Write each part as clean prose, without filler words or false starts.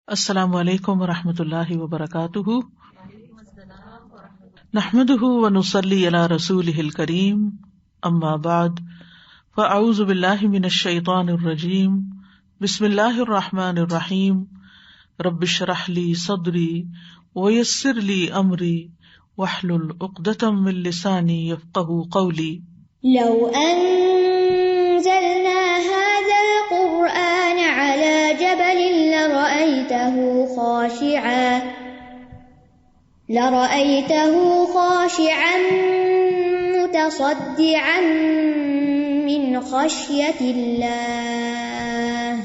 السلام علیکم ورحمۃ اللہ وبرکاتہ، نحمده ونصلی علی رسولہ الکریم، اما بعد فاعوذ باللہ من الشیطان الرجیم، بسم اللہ الرحمن الرحیم، رب اشرح لی صدری ویسر لی امری واحلل عقدۃ من لسانی یفقهوا قولی۔ لو أنزلنا هذا القرآن على جبل لرأيته خاشعا متصدعا من خشية الله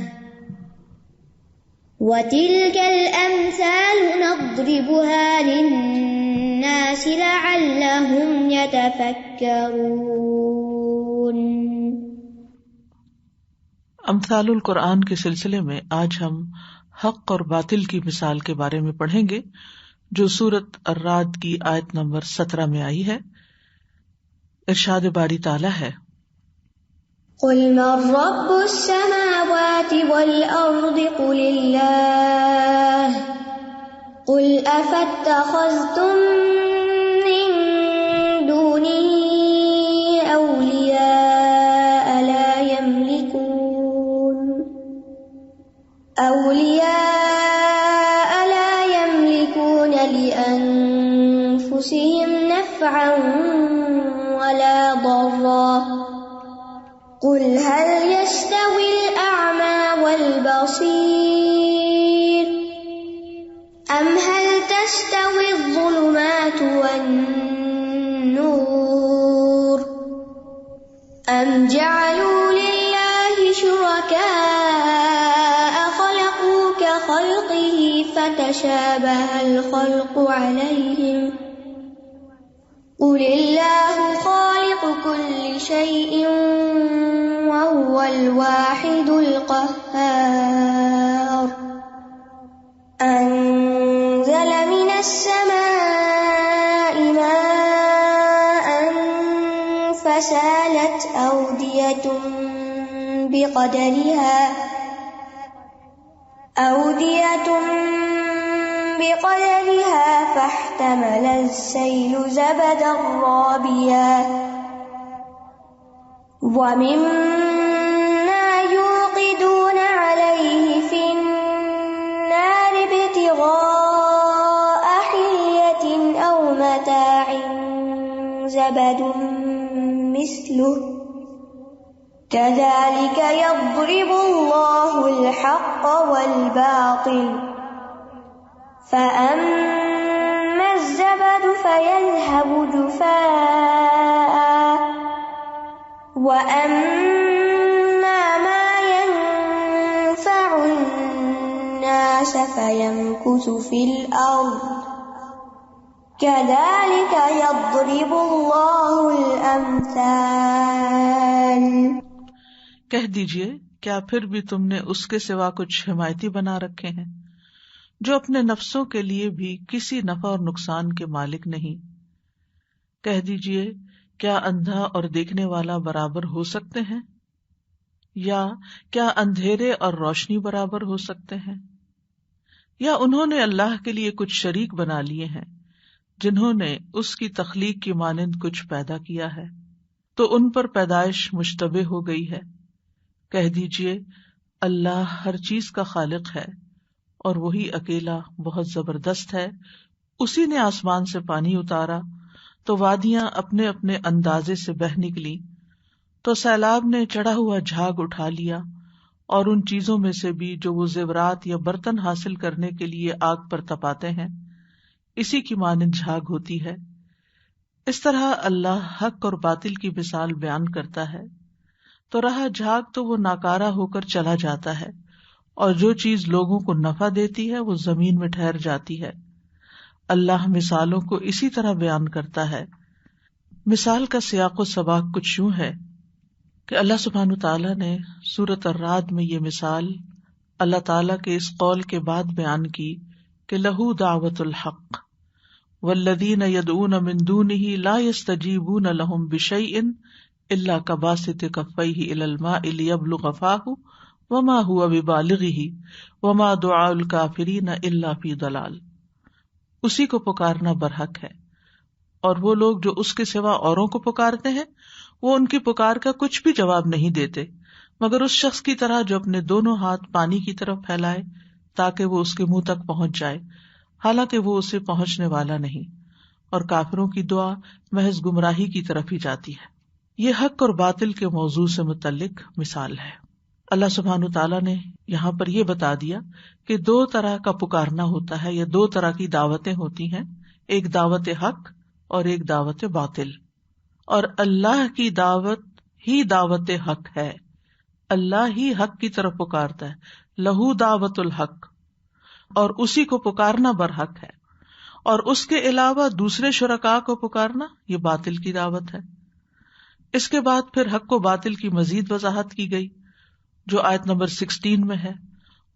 وتلك الأمثال نضربها للناس لعلهم يتفكرون۔ امثال القرآن کے سلسلے میں آج ہم حق اور باطل کی مثال کے بارے میں پڑھیں گے، جو سورۃ الرعد کی آیت نمبر 17 میں آئی ہے۔ ارشاد باری تعالیٰ ہے، قل من رب السماوات والأرض قل الله قل أفاتخذتم من دونه أولياء لا يملكون لأنفسهم نفعا ولا ضرا قل هل يستوي الأعمى والبصير أم هل تستوي الظلمات والنور أم جعلوا لله شركاء خلقوا كخلقه فتشابه الخلق عليهم قل الله خالق كل شيء وهو الواحد القهار أنزل من السماء ماء فسالت أودية بقدرها فاحتمل السيل زبدا رابيا ومما يوقدون عليه في النار ابتغاء حلية أو متاع زبد مثله كذلك يضرب الله الحق والباطل فأما الزبد فيذهب جفاء وأما ما ينفع الناس فيمكث في الأرض كذلك يضرب الله الأمثال۔ کہہ دیجئے، کیا پھر بھی تم نے اس کے سوا کچھ حمایتی بنا رکھے ہیں جو اپنے نفسوں کے لیے بھی کسی نفع اور نقصان کے مالک نہیں؟ کہہ دیجئے، کیا اندھا اور دیکھنے والا برابر ہو سکتے ہیں؟ یا کیا اندھیرے اور روشنی برابر ہو سکتے ہیں؟ یا انہوں نے اللہ کے لیے کچھ شریک بنا لیے ہیں جنہوں نے اس کی تخلیق کی مانند کچھ پیدا کیا ہے، تو ان پر پیدائش مشتبہ ہو گئی ہے۔ کہہ دیجئے، اللہ ہر چیز کا خالق ہے اور وہی اکیلا بہت زبردست ہے۔ اسی نے آسمان سے پانی اتارا تو وادیاں اپنے اپنے اندازے سے بہہ نکلی، تو سیلاب نے چڑھا ہوا جھاگ اٹھا لیا، اور ان چیزوں میں سے بھی جو وہ زیورات یا برتن حاصل کرنے کے لیے آگ پر تپاتے ہیں، اسی کی مانند جھاگ ہوتی ہے۔ اس طرح اللہ حق اور باطل کی مثال بیان کرتا ہے، تو رہا جھاگ تو وہ ناکارہ ہو کر چلا جاتا ہے، اور جو چیز لوگوں کو نفع دیتی ہے وہ زمین میں ٹھہر جاتی ہے۔ اللہ مثالوں کو اسی طرح بیان کرتا ہے۔ مثال کا سیاق و سباق کچھ یوں ہے کہ اللہ سبحانہ تعالیٰ نے سورۃ الرعد میں یہ مثال اللہ تعالیٰ کے اس قول کے بعد بیان کی کہ لہو دعوت الحق والذین یدعون من دونہ لا یستجیبون لہم بشیء الا کباسط کفیہ الی الماء لیبلغ فاہ وما هو ببالغہ وما دعاء الکافرین الا فی ضلال. اسی کو پکارنا برحق ہے، اور وہ لوگ جو اس کے سوا اوروں کو پکارتے ہیں وہ ان کی پکار کا کچھ بھی جواب نہیں دیتے مگر اس شخص کی طرح جو اپنے دونوں ہاتھ پانی کی طرف پھیلائے تاکہ وہ اس کے منہ تک پہنچ جائے، حالانکہ وہ اسے پہنچنے والا نہیں، اور کافروں کی دعا محض گمراہی کی طرف ہی جاتی ہے. یہ حق اور باطل کے موضوع سے متعلق مثال ہے. اللہ سبحانہ تعالیٰ نے یہاں پر یہ بتا دیا کہ دو طرح کا پکارنا ہوتا ہے، یا دو طرح کی دعوتیں ہوتی ہیں، ایک دعوت حق اور ایک دعوت باطل. اور اللہ کی دعوت ہی دعوت حق ہے، اللہ ہی حق کی طرف پکارتا ہے، لہو دعوت الحق، اور اسی کو پکارنا برحق ہے. اور اس کے علاوہ دوسرے شرکاء کو پکارنا یہ باطل کی دعوت ہے. اس کے بعد پھر حق و باطل کی مزید وضاحت کی گئی جو آیت نمبر 16 میں ہے.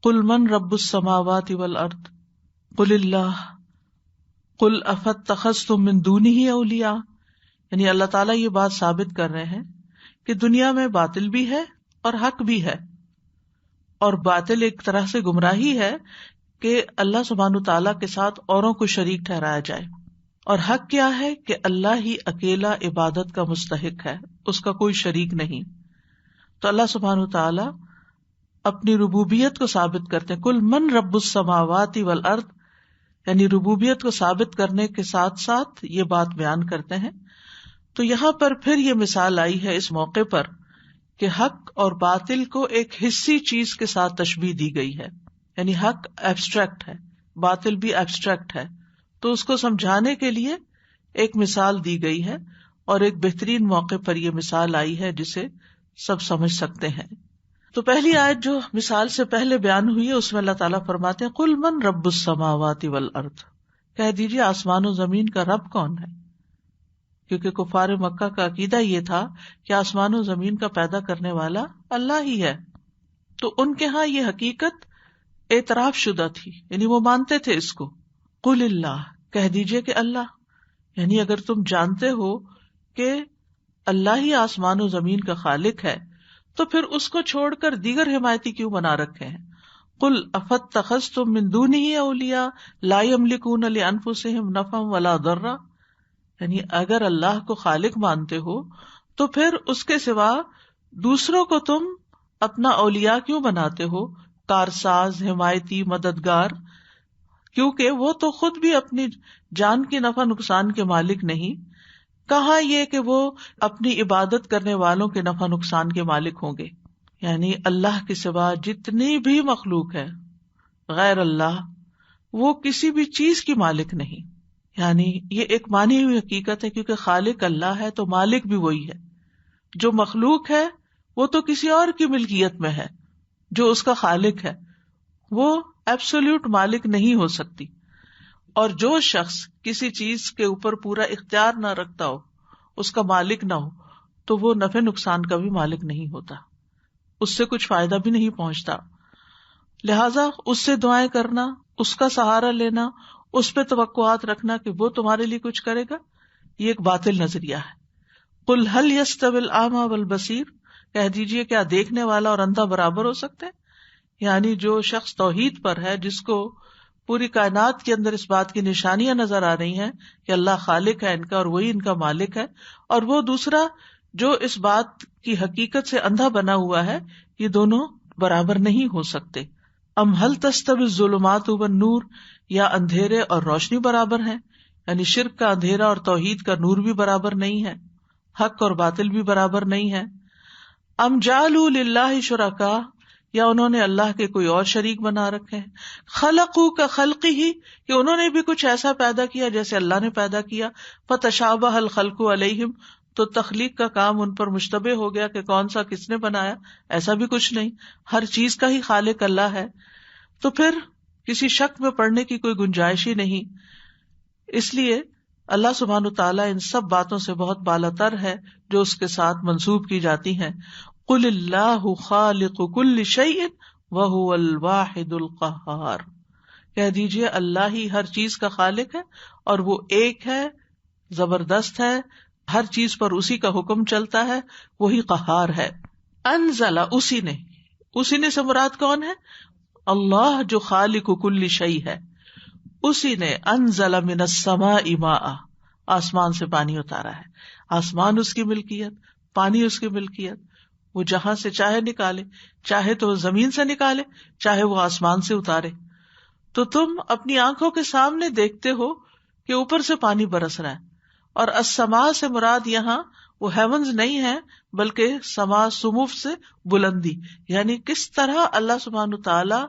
قل من رب السماوات والارض قل اللہ قل افاتخذتم من دونہ اولیاء. یعنی اللہ تعالیٰ یہ بات ثابت کر رہے ہیں کہ دنیا میں باطل بھی ہے اور حق بھی ہے، اور باطل ایک طرح سے گمراہی ہے کہ اللہ سبحانہ تعالیٰ کے ساتھ اوروں کو شریک ٹھہرایا جائے، اور حق کیا ہے کہ اللہ ہی اکیلا عبادت کا مستحق ہے، اس کا کوئی شریک نہیں. تو اللہ سبحانہ تعالیٰ اپنی ربوبیت کو ثابت کرتے ہیں. کل من رب السماوات والارض، یعنی ربوبیت کو ثابت کرنے کے ساتھ ساتھ یہ بات بیان کرتے ہیں. تو یہاں پر پھر یہ مثال آئی ہے اس موقع پر کہ حق اور باطل کو ایک حصی چیز کے ساتھ تشبیہ دی گئی ہے. یعنی حق ایبسٹریکٹ ہے، باطل بھی ایبسٹریکٹ ہے، تو اس کو سمجھانے کے لیے ایک مثال دی گئی ہے، اور ایک بہترین موقع پر یہ مثال آئی ہے جسے سب سمجھ سکتے ہیں. تو پہلی آیت جو مثال سے پہلے بیان ہوئی ہے اس میں اللہ تعالیٰ فرماتے ہیں قل من رب السماوات والارض، کہہ دیجیے آسمان و زمین کا رب کون ہے. کیونکہ کفار مکہ کا عقیدہ یہ تھا کہ آسمان و زمین کا پیدا کرنے والا اللہ ہی ہے. تو ان کے ہاں یہ حقیقت اعتراف شدہ تھی، یعنی وہ مانتے تھے اس کو. قل اللہ، کہہ دیجیے کہ اللہ، یعنی اگر تم جانتے ہو کہ اللہ ہی آسمان و زمین کا خالق ہے تو پھر اس کو چھوڑ کر دیگر حمایتی کیوں بنا رکھے ہیں. قل افاتخذتم من دونہ اولیاء لا یملکون لانفسہم نفعا ولا ضرا. یعنی اگر اللہ کو خالق مانتے ہو تو پھر اس کے سوا دوسروں کو تم اپنا اولیاء کیوں بناتے ہو، کارساز، حمایتی، مددگار، کیونکہ وہ تو خود بھی اپنی جان کی نفع نقصان کے مالک نہیں. کہاں یہ کہ وہ اپنی عبادت کرنے والوں کے نفع نقصان کے مالک ہوں گے. یعنی اللہ کے سوا جتنی بھی مخلوق ہے غیر اللہ، وہ کسی بھی چیز کی مالک نہیں. یعنی یہ ایک مانی ہوئی حقیقت ہے، کیونکہ خالق اللہ ہے تو مالک بھی وہی ہے. جو مخلوق ہے وہ تو کسی اور کی ملکیت میں ہے، جو اس کا خالق ہے وہ ایبسولوٹ مالک نہیں ہو سکتی. اور جو شخص کسی چیز کے اوپر پورا اختیار نہ رکھتا ہو، اس کا مالک نہ ہو، تو وہ نفع نقصان کا بھی مالک نہیں ہوتا، اس سے کچھ فائدہ بھی نہیں پہنچتا. لہذا اس سے دعائیں کرنا، اس کا سہارا لینا، اس پہ توقعات رکھنا کہ وہ تمہارے لیے کچھ کرے گا، یہ ایک باطل نظریہ ہے. قل هل يستوي الاعمى والبصير، کہہ دیجیے کیا دیکھنے والا اور اندھا برابر ہو سکتے ہیں. یعنی جو شخص توحید پر ہے، جس کو پوری کائنات کے اندر اس بات کی نشانیاں نظر آ رہی ہیں کہ اللہ خالق ہے ان کا اور وہی ان کا مالک ہے، اور وہ دوسرا جو اس بات کی حقیقت سے اندھا بنا ہوا ہے، یہ دونوں برابر نہیں ہو سکتے. ام هل تستوی الظلمات والنور، یا اندھیرے اور روشنی برابر ہیں، یعنی شرک کا اندھیرا اور توحید کا نور بھی برابر نہیں ہے، حق اور باطل بھی برابر نہیں ہے. ام جعلوا للہ شرکاء، یا انہوں نے اللہ کے کوئی اور شریک بنا رکھے ہیں. خلقوا کخلقہ، کہ انہوں نے بھی کچھ ایسا پیدا کیا جیسے اللہ نے پیدا کیا. فتشابہ الخلق علیہم، تو تخلیق کا کام ان پر مشتبہ ہو گیا کہ کون سا کس نے بنایا. ایسا بھی کچھ نہیں، ہر چیز کا ہی خالق اللہ ہے. تو پھر کسی شک میں پڑنے کی کوئی گنجائش ہی نہیں. اس لیے اللہ سبحانہ تعالیٰ ان سب باتوں سے بہت بالا تر ہے جو اس کے ساتھ منسوب کی جاتی ہیں. قل اللہ خالق کل شیء وہو الواحد القہار، کہہ دیجیے اللہ ہی ہر چیز کا خالق ہے اور وہ ایک ہے، زبردست ہے، ہر چیز پر اسی کا حکم چلتا ہے، وہی قہار ہے. انزل، اسی نے، اسی نے سے مراد کون ہے؟ اللہ جو خالق کل شیء ہے، اسی نے انزل من السماء ماء، آسمان سے پانی اتارا ہے. آسمان اس کی ملکیت، پانی اس کی ملکیت. وہ جہاں سے چاہے نکالے، چاہے تو زمین سے نکالے، چاہے وہ آسمان سے اتارے. تو تم اپنی آنکھوں کے سامنے دیکھتے ہو کہ اوپر سے پانی برس رہا ہے. اور السماء سے مراد یہاں وہ ہیونز نہیں ہے، بلکہ سما سموف سے بلندی، یعنی کس طرح اللہ سبحانہ تعالی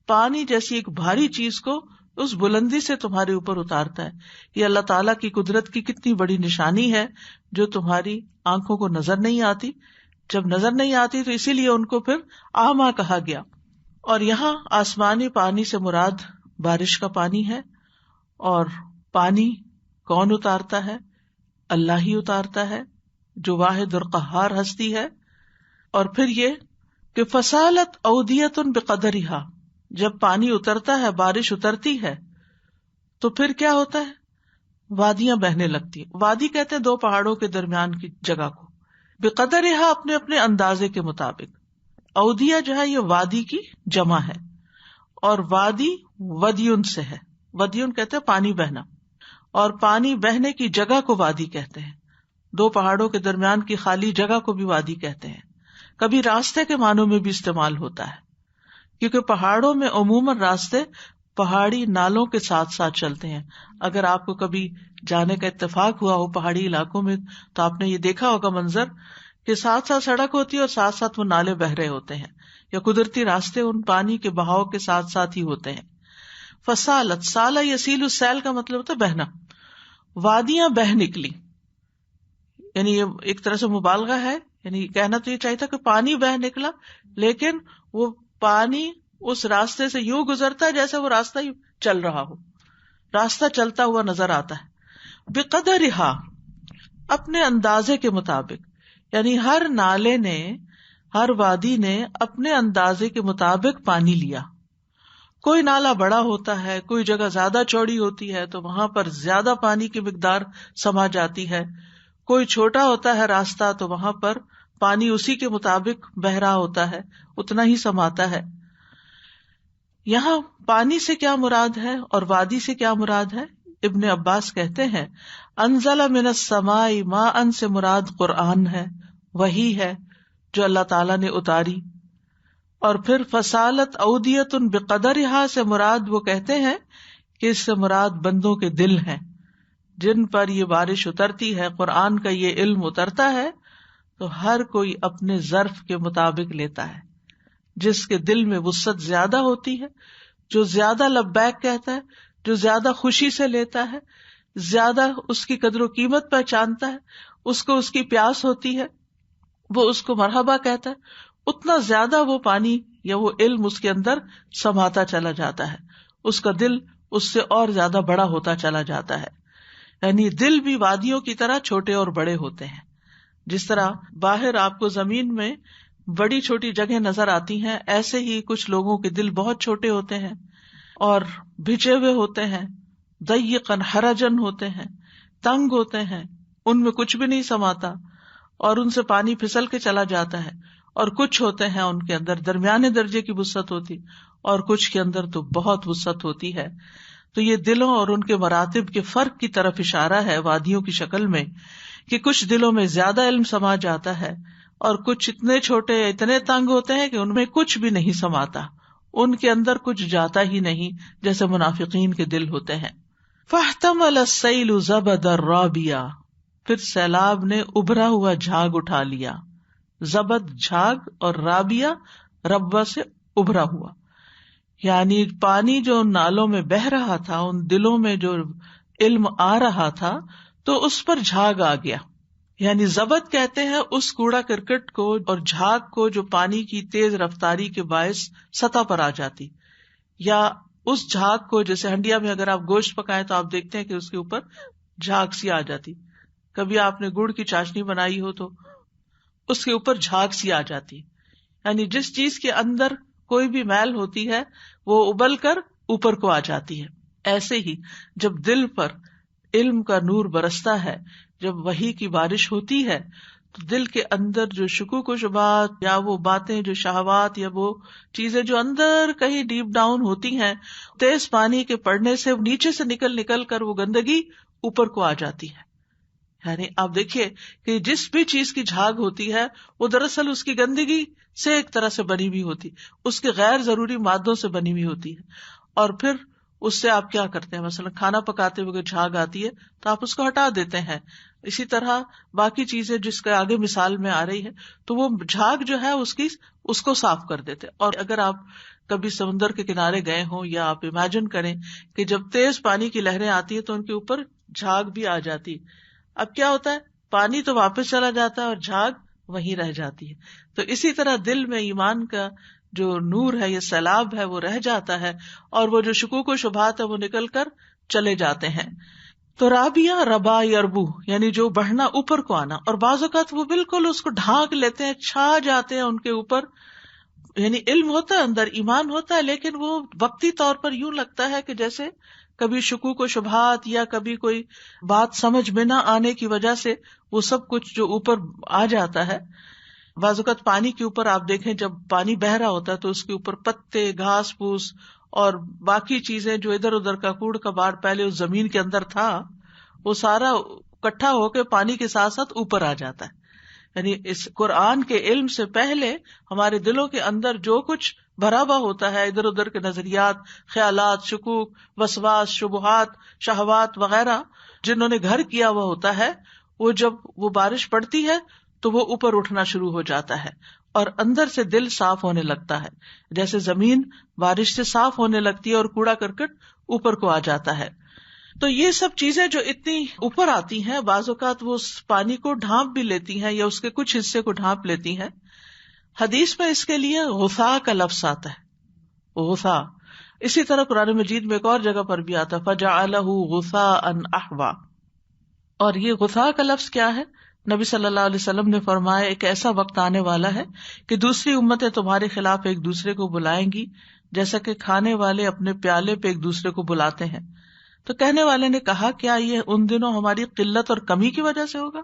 پانی جیسی ایک بھاری چیز کو اس بلندی سے تمہارے اوپر اتارتا ہے. یہ اللہ تعالیٰ کی قدرت کی کتنی بڑی نشانی ہے جو تمہاری آنکھوں کو نظر نہیں آتی. جب نظر نہیں آتی تو اسی لیے ان کو پھر اعمیٰ کہا گیا. اور یہاں آسمانی پانی سے مراد بارش کا پانی ہے. اور پانی کون اتارتا ہے؟ اللہ ہی اتارتا ہے جو واحد اور قہار ہستی ہے. اور پھر یہ کہ فصالت اودیۃ بقدرہا، جب پانی اترتا ہے، بارش اترتی ہے تو پھر کیا ہوتا ہے؟ وادیاں بہنے لگتی ہیں. وادی کہتے ہیں دو پہاڑوں کے درمیان کی جگہ کو. بقدرہا اپنے اپنے اندازے کے مطابق. اودیہ جو ہے یہ وادی کی جمع ہے، اور وادی ودیون سے ہے. ودیون کہتے ہیں پانی بہنا، اور پانی بہنے کی جگہ کو وادی کہتے ہیں. دو پہاڑوں کے درمیان کی خالی جگہ کو بھی وادی کہتے ہیں. کبھی راستے کے معنوں میں بھی استعمال ہوتا ہے، کیونکہ پہاڑوں میں عموماً راستے پہاڑی نالوں کے ساتھ ساتھ چلتے ہیں. اگر آپ کو کبھی جانے کا اتفاق ہوا ہو پہاڑی علاقوں میں تو آپ نے یہ دیکھا ہوگا منظر کہ ساتھ ساتھ سڑک ہوتی ہے اور ساتھ ساتھ وہ نالے بہ رہے ہوتے ہیں، یا قدرتی راستے ان پانی کے بہاؤ کے ساتھ ساتھ ہی ہوتے ہیں. فصالت، سالہ یسیل السیل کا مطلب ہوتا ہے بہنا. وادیاں بہ نکلی، یعنی یہ ایک طرح سے مبالغہ ہے. یعنی کہنا تو یہ چاہیے تھا کہ پانی بہ نکلا، لیکن وہ پانی اس راستے سے یوں گزرتا ہے جیسے وہ راستہ ہی چل رہا ہو، راستہ چلتا ہوا نظر آتا ہے. بقدرہا، اپنے اندازے کے مطابق. یعنی ہر نالے نے، ہر وادی نے اپنے اندازے کے مطابق پانی لیا. کوئی نالا بڑا ہوتا ہے، کوئی جگہ زیادہ چوڑی ہوتی ہے تو وہاں پر زیادہ پانی کی مقدار سما جاتی ہے. کوئی چھوٹا ہوتا ہے راستہ تو وہاں پر پانی اسی کے مطابق بہ رہا ہوتا ہے، اتنا ہی سماتا ہے. یہاں پانی سے کیا مراد ہے اور وادی سے کیا مراد ہے؟ ابن عباس کہتے ہیں انزل من السماء ماء سے مراد قرآن ہے، وحی ہے جو اللہ تعالیٰ نے اتاری. اور پھر فصالت اودیۃ بقدرہا سے مراد وہ کہتے ہیں کہ اس سے مراد بندوں کے دل ہیں جن پر یہ بارش اترتی ہے، قرآن کا یہ علم اترتا ہے تو ہر کوئی اپنے ظرف کے مطابق لیتا ہے. جس کے دل میں وسعت زیادہ ہوتی ہے، جو زیادہ لبیک کہتا ہے، جو زیادہ خوشی سے لیتا ہے، زیادہ اس کی قدر و قیمت پہچانتا ہے، اس کو اس کی پیاس ہوتی ہے، وہ اس کو مرحبا کہتا ہے، اتنا زیادہ وہ پانی یا وہ علم اس کے اندر سماتا چلا جاتا ہے، اس کا دل اس سے اور زیادہ بڑا ہوتا چلا جاتا ہے. یعنی دل بھی وادیوں کی طرح چھوٹے اور بڑے ہوتے ہیں. جس طرح باہر آپ کو زمین میں بڑی چھوٹی جگہ نظر آتی ہیں، ایسے ہی کچھ لوگوں کے دل بہت چھوٹے ہوتے ہیں اور بھجے ہوئے ہوتے ہیں، ضیقاً حرجن ہوتے ہیں، تنگ ہوتے ہیں، ان میں کچھ بھی نہیں سماتا اور ان سے پانی پھسل کے چلا جاتا ہے. اور کچھ ہوتے ہیں ان کے اندر درمیانے درجے کی وسعت ہوتی اور کچھ کے اندر تو بہت وسعت ہوتی ہے. تو یہ دلوں اور ان کے مراتب کے فرق کی طرف اشارہ ہے وادیوں کی شکل میں، کہ کچھ دلوں میں زیادہ علم سما جاتا ہے اور کچھ اتنے چھوٹے اتنے تنگ ہوتے ہیں کہ ان میں کچھ بھی نہیں سماتا، ان کے اندر کچھ جاتا ہی نہیں، جیسے منافقین کے دل ہوتے ہیں. فاحتمل السیل زبدا رابیا، پھر سیلاب نے ابھرا ہوا جھاگ اٹھا لیا. زبد جھاگ اور رابیا ربا سے ابھرا ہوا، یعنی پانی جو ان نالوں میں بہ رہا تھا، ان دلوں میں جو علم آ رہا تھا تو اس پر جھاگ آ گیا. یعنی زبد کہتے ہیں اس کوڑا کرکٹ کو اور جھاگ کو جو پانی کی تیز رفتاری کے باعث سطح پر آ جاتی، یا اس جھاگ کو جیسے ہنڈیا میں اگر آپ گوشت پکائیں تو آپ دیکھتے ہیں کہ اس کے اوپر جھاگ سی آ جاتی. کبھی آپ نے گڑ کی چاشنی بنائی ہو تو اس کے اوپر جھاگ سی آ جاتی. یعنی جس چیز کے اندر کوئی بھی میل ہوتی ہے وہ ابل کر اوپر کو آ جاتی ہے. ایسے ہی جب دل پر علم کا نور برستا ہے، جب وحی کی بارش ہوتی ہے دل کے اندر جو شکوک و شبہات یا وہ باتیں جو شہوات یا وہ چیزیں جو اندر کہیں ڈیپ ڈاؤن ہوتی ہیں، تیز پانی کے پڑنے سے نیچے سے نکل کر وہ گندگی اوپر کو آ جاتی ہے. یعنی آپ دیکھیے کہ جس بھی چیز کی جھاگ ہوتی ہے وہ دراصل اس کی گندگی سے ایک طرح سے بنی ہوئی ہوتی، اس کے غیر ضروری مادوں سے بنی ہوئی ہوتی ہے. اور پھر اس سے آپ کیا کرتے ہیں؟ مثلا کھانا پکاتے ہوئے جھاگ آتی ہے تو آپ اس کو ہٹا دیتے ہیں. اسی طرح باقی چیزیں جس کے آگے مثال میں آ رہی ہے تو وہ جھاگ جو ہے اس کو صاف کر دیتے. اور اگر آپ کبھی سمندر کے کنارے گئے ہوں یا آپ امیجن کریں کہ جب تیز پانی کی لہریں آتی ہے تو ان کے اوپر جھاگ بھی آ جاتی ہے. اب کیا ہوتا ہے؟ پانی تو واپس چلا جاتا ہے اور جھاگ وہیں رہ جاتی ہے. تو اسی طرح دل میں ایمان کا جو نور ہے، یہ سیلاب ہے، وہ رہ جاتا ہے اور وہ جو شکوک و شبہات ہے وہ نکل کر چلے جاتے ہیں. تو رابیہ ربا یربو یعنی جو بڑھنا، اوپر کو آنا. اور بعض اوقات وہ بالکل اس کو ڈھانک لیتے ہیں، چھا جاتے ہیں ان کے اوپر. یعنی علم ہوتا ہے اندر، ایمان ہوتا ہے، لیکن وہ وقتی طور پر یوں لگتا ہے کہ جیسے کبھی شکوک و شبہات یا کبھی کوئی بات سمجھ میں نہ آنے کی وجہ سے وہ سب کچھ جو اوپر آ جاتا ہے. بعض اوقات پانی کے اوپر آپ دیکھیں جب پانی بہ رہا ہوتا ہے تو اس کے اوپر پتے، گھاس پھوس اور باقی چیزیں جو ادھر ادھر کا کوڑ کباڑ پہلے اس زمین کے اندر تھا وہ سارا اکٹھا ہو کے پانی کے ساتھ ساتھ اوپر آ جاتا ہے. یعنی اس قرآن کے علم سے پہلے ہمارے دلوں کے اندر جو کچھ بھرا ہوا ہوتا ہے، ادھر ادھر کے نظریات، خیالات، شکوک، وسواس، شبہات، شہوات وغیرہ جنہوں نے گھر کیا ہوا ہوتا ہے، وہ جب وہ بارش پڑتی ہے تو وہ اوپر اٹھنا شروع ہو جاتا ہے اور اندر سے دل صاف ہونے لگتا ہے. جیسے زمین بارش سے صاف ہونے لگتی ہے اور کوڑا کرکٹ اوپر کو آ جاتا ہے. تو یہ سب چیزیں جو اتنی اوپر آتی ہیں بعض اوقات وہ اس پانی کو ڈھانپ بھی لیتی ہیں یا اس کے کچھ حصے کو ڈھانپ لیتی ہیں. حدیث میں اس کے لیے غثا کا لفظ آتا ہے، غثا. اسی طرح قرآن مجید میں ایک اور جگہ پر بھی آتا ہے فَجَعَلَهُ غُثَاءً أَحْوَىٰ. اور یہ غثا کا لفظ کیا ہے؟ نبی صلی اللہ علیہ وسلم نے فرمایا ایک ایسا وقت آنے والا ہے کہ دوسری امتیں تمہارے خلاف ایک دوسرے کو بلائیں گی جیسا کہ کھانے والے اپنے پیالے پہ ایک دوسرے کو بلاتے ہیں. تو کہنے والے نے کہا کیا یہ ان دنوں ہماری قلت اور کمی کی وجہ سے ہوگا؟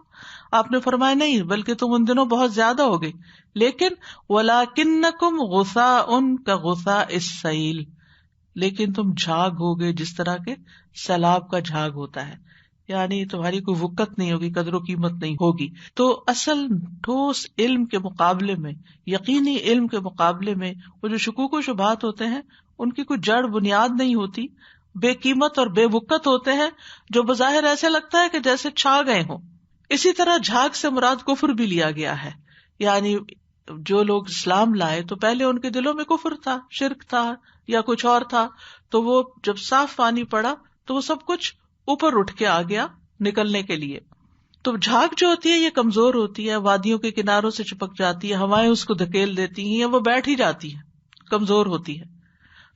آپ نے فرمایا نہیں، بلکہ تم ان دنوں بہت زیادہ ہو گئی، لیکن وَلَٰكِنَّكُمْ غُثَاءٌ كَغُثَاءِ السَّيْلِ، لیکن تم جھاگ ہوگے جس طرح کے سیلاب کا جھاگ ہوتا ہے. یعنی تمہاری کوئی وقت نہیں ہوگی، قدر و قیمت نہیں ہوگی. تو اصل ٹھوس علم کے مقابلے میں، یقینی علم کے مقابلے میں وہ جو شکوک و شبہات ہوتے ہیں ان کی کوئی جڑ بنیاد نہیں ہوتی، بے قیمت اور بے وقت ہوتے ہیں جو بظاہر ایسے لگتا ہے کہ جیسے چھا گئے ہوں. اسی طرح جھاگ سے مراد کفر بھی لیا گیا ہے. یعنی جو لوگ اسلام لائے تو پہلے ان کے دلوں میں کفر تھا، شرک تھا یا کچھ اور تھا، تو وہ جب صاف پانی پڑا تو وہ سب کچھ اوپر اٹھ کے آ گیا نکلنے کے لیے. تو جھاگ جو ہوتی ہے یہ کمزور ہوتی ہے، وادیوں کے کناروں سے چپک جاتی ہے، ہوائیں اس کو دھکیل دیتی ہیں یا وہ بیٹھ ہی جاتی ہے، کمزور ہوتی ہے.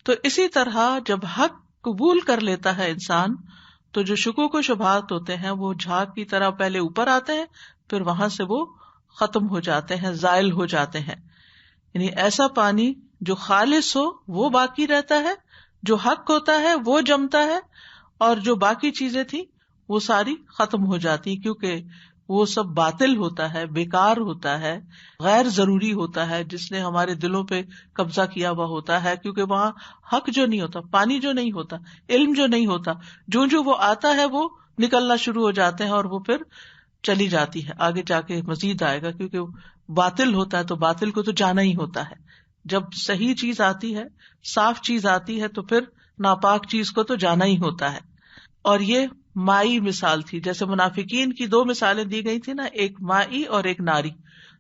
تو اسی طرح جب حق قبول کر لیتا ہے انسان تو جو شکوک و شبہات ہوتے ہیں وہ جھاگ کی طرح پہلے اوپر آتے ہیں، پھر وہاں سے وہ ختم ہو جاتے ہیں، زائل ہو جاتے ہیں. یعنی ایسا پانی جو خالص ہو وہ باقی رہتا ہے، جو حق ہوتا ہے وہ جمتا ہے، اور جو باقی چیزیں تھیں وہ ساری ختم ہو جاتی، کیونکہ وہ سب باطل ہوتا ہے، بیکار ہوتا ہے، غیر ضروری ہوتا ہے، جس نے ہمارے دلوں پہ قبضہ کیا ہوا ہوتا ہے. کیونکہ وہاں حق جو نہیں ہوتا، پانی جو نہیں ہوتا، علم جو نہیں ہوتا، جو وہ آتا ہے وہ نکلنا شروع ہو جاتے ہیں اور وہ پھر چلی جاتی ہے. آگے جا کے مزید آئے گا، کیونکہ باطل ہوتا ہے تو باطل کو تو جانا ہی ہوتا ہے. جب صحیح چیز آتی ہے، صاف چیز آتی ہے، تو پھر ناپاک چیز کو تو جانا ہی ہوتا ہے. اور یہ مائی مثال تھی، جیسے منافقین کی دو مثالیں دی گئی تھی نا، ایک مائی اور ایک ناری.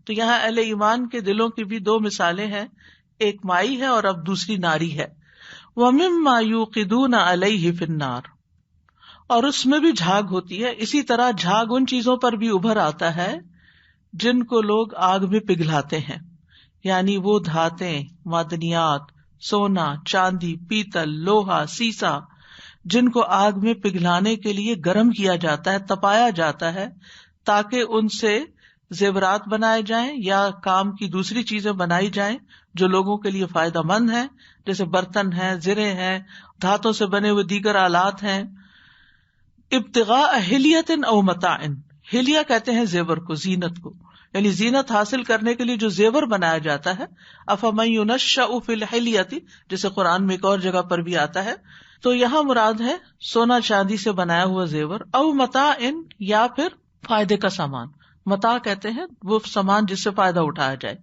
تو یہاں اہل ایمان کے دلوں کی بھی دو مثالیں ہیں، ایک مائی ہے اور اب دوسری ناری ہے. وَمِمَّا يُوقِدُونَ عَلَيْهِ فِي النَّارِ، اور اس میں بھی جھاگ ہوتی ہے. اسی طرح جھاگ ان چیزوں پر بھی ابھر آتا ہے جن کو لوگ آگ میں پگھلاتے ہیں. یعنی وہ دھاتیں، معدنیات، سونا، چاندی، پیتل، لوہا، سیسا، جن کو آگ میں پگھلانے کے لیے گرم کیا جاتا ہے، تپایا جاتا ہے تاکہ ان سے زیورات بنائے جائیں یا کام کی دوسری چیزیں بنائی جائیں جو لوگوں کے لیے فائدہ مند ہیں، جیسے برتن ہیں، زرے ہیں، دھاتوں سے بنے ہوئے دیگر آلات ہیں. ابتغاء حلیۃ او متاع، حلیہ کہتے ہیں زیور کو، زینت کو. یعنی زینت حاصل کرنے کے لیے جو زیور بنایا جاتا ہے، افمن ینشأ فی الحلیۃ، جیسے قرآن میں ایک اور جگہ پر بھی آتا ہے، تو یہاں مراد ہے سونا چاندی سے بنایا ہوا زیور، او متاع، یا پھر فائدے کا سامان. متاع کہتے ہیں وہ سامان جس سے فائدہ اٹھایا جائے،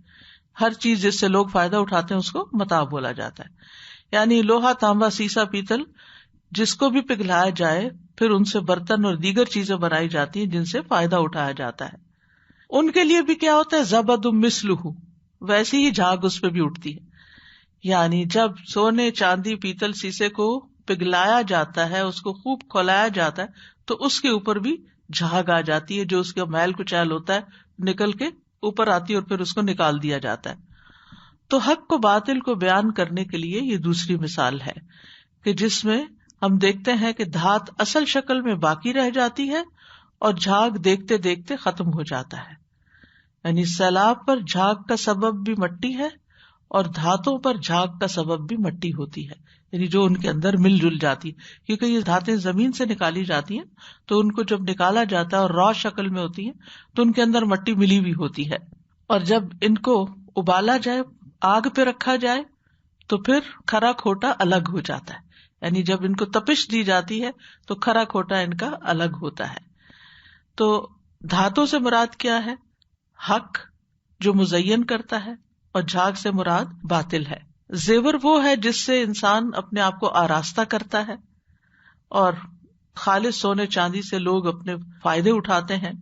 ہر چیز جس سے لوگ فائدہ اٹھاتے ہیں اس کو متاع بولا جاتا ہے. یعنی لوہا، تانبا، سیسا، پیتل جس کو بھی پگھلایا جائے پھر ان سے برتن اور دیگر چیزیں بنائی جاتی ہیں جن سے فائدہ اٹھایا جاتا ہے. ان کے لیے بھی کیا ہوتا ہے، زبد مثلہ، ویسی ہی جھاگ اس پہ بھی اٹھتی ہے. یعنی جب سونے، چاندی، پیتل، سیسے کو پگھلایا جاتا ہے، اس کو خوب کھولایا جاتا ہے، تو اس کے اوپر بھی جھاگ آ جاتی ہے، جو اس کا میل کچیل ہوتا ہے نکل کے اوپر آتی ہے اور پھر اس کو نکال دیا جاتا ہے. تو حق کو باطل کو بیان کرنے کے لیے یہ دوسری مثال ہے کہ جس میں ہم دیکھتے ہیں کہ دھات اصل شکل میں باقی رہ جاتی ہے اور جھاگ دیکھتے دیکھتے ختم ہو جاتا ہے. یعنی سیلاب پر جھاگ کا سبب بھی مٹی ہے اور دھاتوں پر جھاگ کا سبب بھی مٹی ہوتی ہے، یعنی جو ان کے اندر مل جل جاتی ہے. کیونکہ یہ دھاتیں زمین سے نکالی جاتی ہیں تو ان کو جب نکالا جاتا ہے اور را شکل میں ہوتی ہیں تو ان کے اندر مٹی ملی ہوئی ہوتی ہے، اور جب ان کو ابالا جائے، آگ پہ رکھا جائے تو پھر کھرا کھوٹا الگ ہو جاتا ہے. یعنی جب ان کو تپش دی جاتی ہے تو کھرا کھوٹا ان کا الگ ہوتا ہے. تو دھاتوں سے مراد کیا ہے؟ حق جو مزین کرتا ہے، اور جھاگ سے مراد باطل ہے. زیور وہ ہے جس سے انسان اپنے آپ کو آراستہ کرتا ہے، اور خالص سونے چاندی سے لوگ اپنے فائدے اٹھاتے ہیں،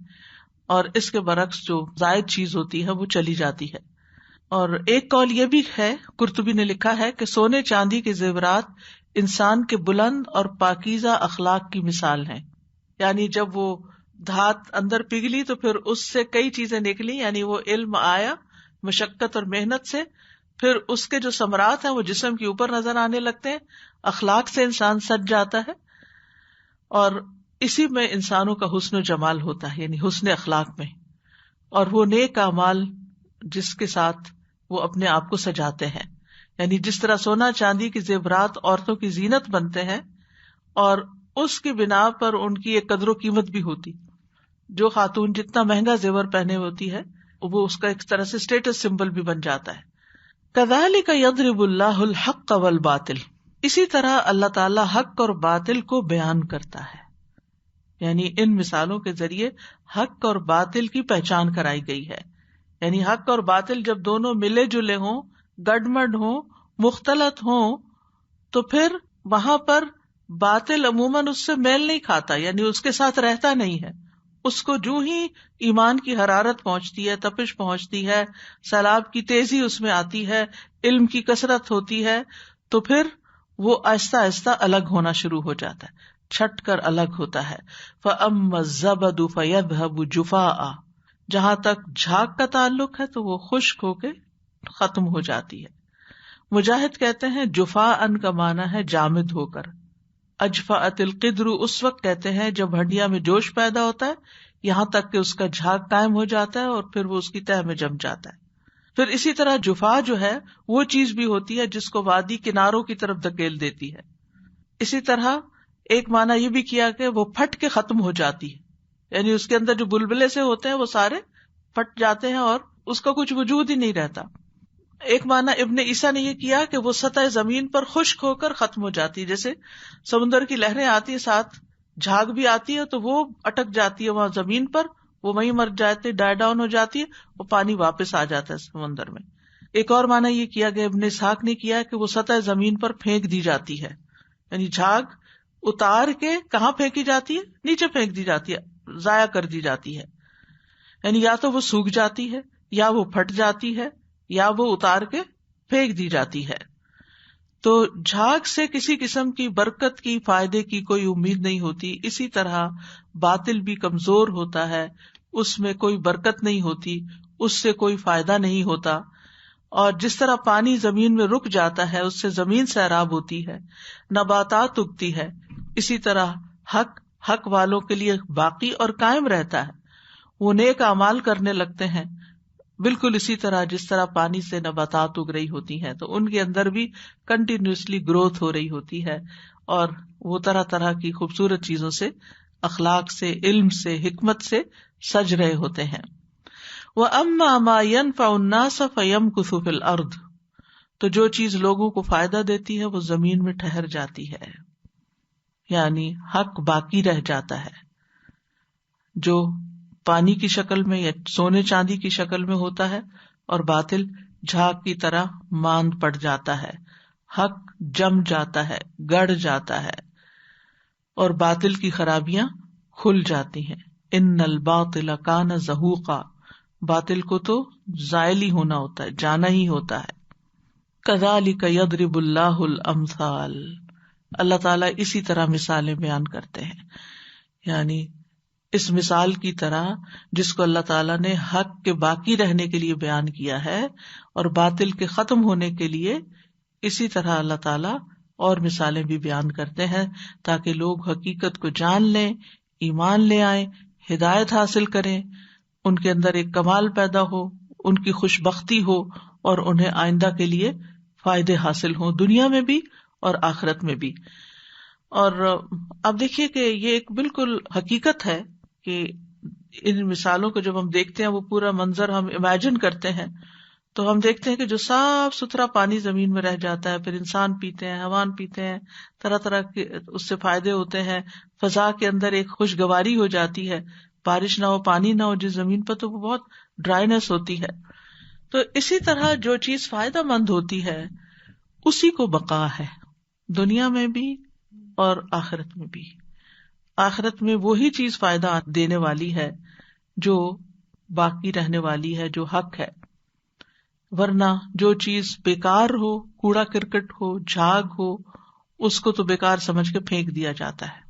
اور اس کے برعکس جو زائد چیز ہوتی ہے وہ چلی جاتی ہے. اور ایک قول یہ بھی ہے، قرطبی نے لکھا ہے کہ سونے چاندی کے زیورات انسان کے بلند اور پاکیزہ اخلاق کی مثال ہیں. یعنی جب وہ دھات اندر پگھلی تو پھر اس سے کئی چیزیں نکلی، یعنی وہ علم آیا مشقت اور محنت سے، پھر اس کے جو ثمرات ہیں وہ جسم کے اوپر نظر آنے لگتے ہیں، اخلاق سے انسان سج جاتا ہے، اور اسی میں انسانوں کا حسن و جمال ہوتا ہے، یعنی حسن اخلاق میں، اور وہ نیک اعمال جس کے ساتھ وہ اپنے آپ کو سجاتے ہیں. یعنی جس طرح سونا چاندی کے زیورات عورتوں کی زینت بنتے ہیں اور اس کی بنا پر ان کی ایک قدر و قیمت بھی ہوتی. جو خاتون جتنا مہنگا زیور پہنے ہوتی ہے وہ اس کا ایک طرح سے اسٹیٹس سمبل بھی بن جاتا ہے. کذالک یضرب اللہ الحق والباطل، اسی طرح اللہ تعالیٰ حق اور باطل کو بیان کرتا ہے. یعنی ان مثالوں کے ذریعے حق اور باطل کی پہچان کرائی گئی ہے. یعنی حق اور باطل جب دونوں ملے جلے ہوں، گڈمڈ ہوں، مختلط ہوں، تو پھر وہاں پر باطل عموماً اس سے میل نہیں کھاتا، یعنی اس کے ساتھ رہتا نہیں ہے. اس کو جو ہی ایمان کی حرارت پہنچتی ہے، تپش پہنچتی ہے، سیلاب کی تیزی اس میں آتی ہے، علم کی کثرت ہوتی ہے، تو پھر وہ آہستہ آہستہ الگ ہونا شروع ہو جاتا ہے، چھٹ کر الگ ہوتا ہے. فَأَمَّا الزَّبَدُ فَيَذْهَبُ جُفَاءً، جہاں تک جھاگ کا تعلق ہے تو وہ خشک ہو کے ختم ہو جاتی ہے. مجاہد کہتے ہیں جفاءً کا معنی ہے جامد ہو کر. اجفأت القدر اس وقت کہتے ہیں جب ہڈیاں میں جوش پیدا ہوتا ہے، یہاں تک کہ اس کا جھاگ قائم ہو جاتا ہے اور پھر وہ اس کی تہ میں جم جاتا ہے. پھر اسی طرح جفا جو ہے وہ چیز بھی ہوتی ہے جس کو وادی کناروں کی طرف دھکیل دیتی ہے. اسی طرح ایک معنی یہ بھی کیا کہ وہ پھٹ کے ختم ہو جاتی ہے، یعنی اس کے اندر جو بلبلے سے ہوتے ہیں وہ سارے پھٹ جاتے ہیں اور اس کا کچھ وجود ہی نہیں رہتا. ایک معنی ابن عیسیٰ نے یہ کیا کہ وہ سطح زمین پر خشک ہو کر ختم ہو جاتی ہے، جیسے سمندر کی لہریں آتی ہیں ساتھ جھاگ بھی آتی ہے تو وہ اٹک جاتی ہے وہاں زمین پر، وہ وہیں مر جاتے، ڈائی ڈاؤن ہو جاتی ہے، وہ پانی واپس آ جاتا ہے سمندر میں. ایک اور معنی یہ کیا کہ ابن اسحاق نے کیا کہ وہ سطح زمین پر پھینک دی جاتی ہے، یعنی جھاگ اتار کے کہاں پھینکی جاتی ہے؟ نیچے پھینک دی جاتی ہے، ضائع کر دی جاتی ہے. یعنی یا تو وہ سوکھ جاتی ہے، یا وہ پھٹ جاتی ہے، یا وہ اتار کے پھینک دی جاتی ہے. تو جھاگ سے کسی قسم کی برکت کی، فائدے کی کوئی امید نہیں ہوتی. اسی طرح باطل بھی کمزور ہوتا ہے، اس میں کوئی برکت نہیں ہوتی، اس سے کوئی فائدہ نہیں ہوتا. اور جس طرح پانی زمین میں رک جاتا ہے اس سے زمین سیراب ہوتی ہے، نباتات اگتی ہے، اسی طرح حق والوں کے لیے باقی اور قائم رہتا ہے. وہ نیک اعمال کرنے لگتے ہیں، بالکل اسی طرح جس طرح پانی سے نباتات اگ رہی ہوتی ہیں تو ان کے اندر بھی کنٹینیوسلی گروتھ ہو رہی ہوتی ہے، اور وہ طرح طرح کی خوبصورت چیزوں سے، اخلاق سے، علم سے، حکمت سے سج رہے ہوتے ہیں. وَأَمَّا مَا يَنْفَعُ النَّاسَ فَيَمْكُثُ فِي الْأَرْضِ، تو جو چیز لوگوں کو فائدہ دیتی ہے وہ زمین میں ٹھہر جاتی ہے، یعنی حق باقی رہ جاتا ہے، جو پانی کی شکل میں یا سونے چاندی کی شکل میں ہوتا ہے، اور باطل جھاگ کی طرح ماند پڑ جاتا ہے، حق جم جاتا ہے، گڑ جاتا ہے، اور باطل کی خرابیاں کھل جاتی ہیں۔ ان الباطل کان زہوقا، باطل کو تو زائل ہی ہونا ہوتا ہے، جانا ہی ہوتا ہے۔ کذالک یضرب اللہ الامثال، اللہ تعالیٰ اسی طرح مثالیں بیان کرتے ہیں، یعنی اس مثال کی طرح جس کو اللہ تعالیٰ نے حق کے باقی رہنے کے لیے بیان کیا ہے اور باطل کے ختم ہونے کے لیے، اسی طرح اللہ تعالیٰ اور مثالیں بھی بیان کرتے ہیں تاکہ لوگ حقیقت کو جان لیں، ایمان لے آئیں، ہدایت حاصل کریں، ان کے اندر ایک کمال پیدا ہو، ان کی خوش بختی ہو، اور انہیں آئندہ کے لیے فائدے حاصل ہوں، دنیا میں بھی اور آخرت میں بھی۔ اور اب دیکھیے کہ یہ ایک بالکل حقیقت ہے کہ ان مثالوں کو جب ہم دیکھتے ہیں، وہ پورا منظر ہم امیجن کرتے ہیں، تو ہم دیکھتے ہیں کہ جو صاف ستھرا پانی زمین میں رہ جاتا ہے، پھر انسان پیتے ہیں، حیوان پیتے ہیں، طرح طرح کے اس سے فائدے ہوتے ہیں، فضا کے اندر ایک خوشگواری ہو جاتی ہے، بارش نہ ہو، پانی نہ ہو جس زمین پر، تو وہ بہت ڈرائینس ہوتی ہے۔ تو اسی طرح جو چیز فائدہ مند ہوتی ہے اسی کو بقا ہے، دنیا میں بھی اور آخرت میں بھی۔ آخرت میں وہی چیز فائدہ دینے والی ہے جو باقی رہنے والی ہے، جو حق ہے، ورنہ جو چیز بیکار ہو، کوڑا کرکٹ ہو، جھاگ ہو، اس کو تو بیکار سمجھ کے پھینک دیا جاتا ہے۔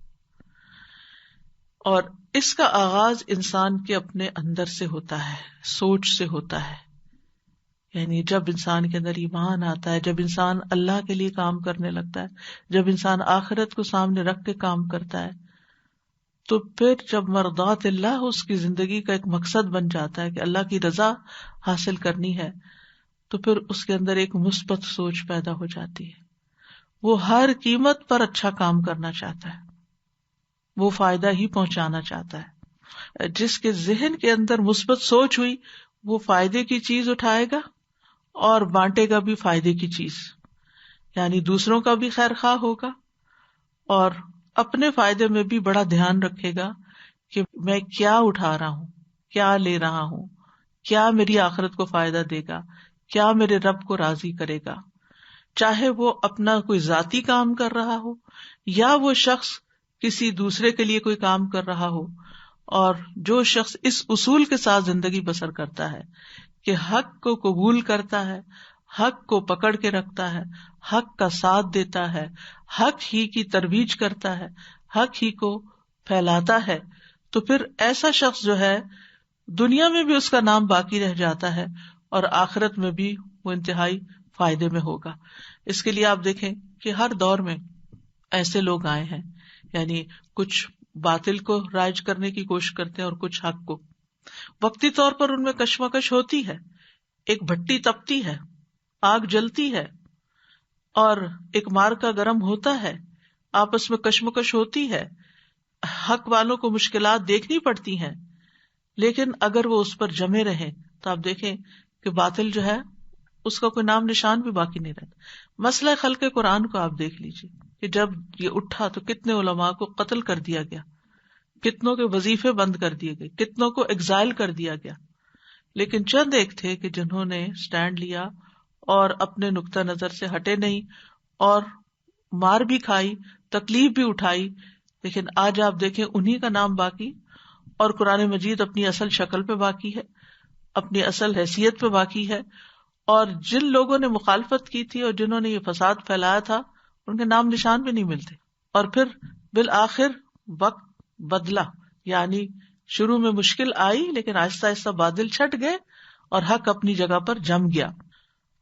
اور اس کا آغاز انسان کے اپنے اندر سے ہوتا ہے، سوچ سے ہوتا ہے، یعنی جب انسان کے اندر ایمان آتا ہے، جب انسان اللہ کے لیے کام کرنے لگتا ہے، جب انسان آخرت کو سامنے رکھ کے کام کرتا ہے، تو پھر جب مرضات اللہ اس کی زندگی کا ایک مقصد بن جاتا ہے کہ اللہ کی رضا حاصل کرنی ہے، تو پھر اس کے اندر ایک مثبت سوچ پیدا ہو جاتی ہے، وہ ہر قیمت پر اچھا کام کرنا چاہتا ہے، وہ فائدہ ہی پہنچانا چاہتا ہے۔ جس کے ذہن کے اندر مثبت سوچ ہوئی، وہ فائدے کی چیز اٹھائے گا اور بانٹے گا بھی فائدے کی چیز، یعنی دوسروں کا بھی خیر خواہ ہوگا اور اپنے فائدے میں بھی بڑا دھیان رکھے گا کہ میں کیا اٹھا رہا ہوں، کیا لے رہا ہوں، کیا میری آخرت کو فائدہ دے گا، کیا میرے رب کو راضی کرے گا، چاہے وہ اپنا کوئی ذاتی کام کر رہا ہو یا وہ شخص کسی دوسرے کے لیے کوئی کام کر رہا ہو۔ اور جو شخص اس اصول کے ساتھ زندگی بسر کرتا ہے کہ حق کو قبول کرتا ہے، حق کو پکڑ کے رکھتا ہے، حق کا ساتھ دیتا ہے، حق ہی کی ترویج کرتا ہے، حق ہی کو پھیلاتا ہے، تو پھر ایسا شخص جو ہے دنیا میں بھی اس کا نام باقی رہ جاتا ہے اور آخرت میں بھی وہ انتہائی فائدے میں ہوگا۔ اس کے لیے آپ دیکھیں کہ ہر دور میں ایسے لوگ آئے ہیں، یعنی کچھ باطل کو رائج کرنے کی کوشش کرتے ہیں اور کچھ حق کو۔ وقتی طور پر ان میں کشمکش ہوتی ہے، ایک بھٹی تپتی ہے، آگ جلتی ہے اور ایک مار کا گرم ہوتا ہے، آپس میں کشمکش ہوتی ہے، حق والوں کو مشکلات دیکھنی پڑتی ہیں، لیکن اگر وہ اس پر جمے رہیں تو آپ دیکھیں کہ باطل جو ہے اس کا کوئی نام نشان بھی باقی نہیں رہتا۔ مسئلہ خلق قرآن کو آپ دیکھ لیجیے کہ جب یہ اٹھا تو کتنے علماء کو قتل کر دیا گیا، کتنوں کے وظیفے بند کر دیے گئے، کتنوں کو ایگزائل کر دیا گیا، لیکن چند ایک تھے کہ جنہوں نے سٹینڈ لیا اور اپنے نقطہ نظر سے ہٹے نہیں، اور مار بھی کھائی، تکلیف بھی اٹھائی، لیکن آج آپ دیکھیں انہی کا نام باقی، اور قرآن مجید اپنی اصل شکل پہ باقی ہے، اپنی اصل حیثیت پہ باقی ہے، اور جن لوگوں نے مخالفت کی تھی اور جنہوں نے یہ فساد پھیلایا تھا ان کے نام نشان بھی نہیں ملتے۔ اور پھر بالآخر وقت بدلا، یعنی شروع میں مشکل آئی لیکن آہستہ آہستہ بادل چھٹ گئے اور حق اپنی جگہ پر جم گیا۔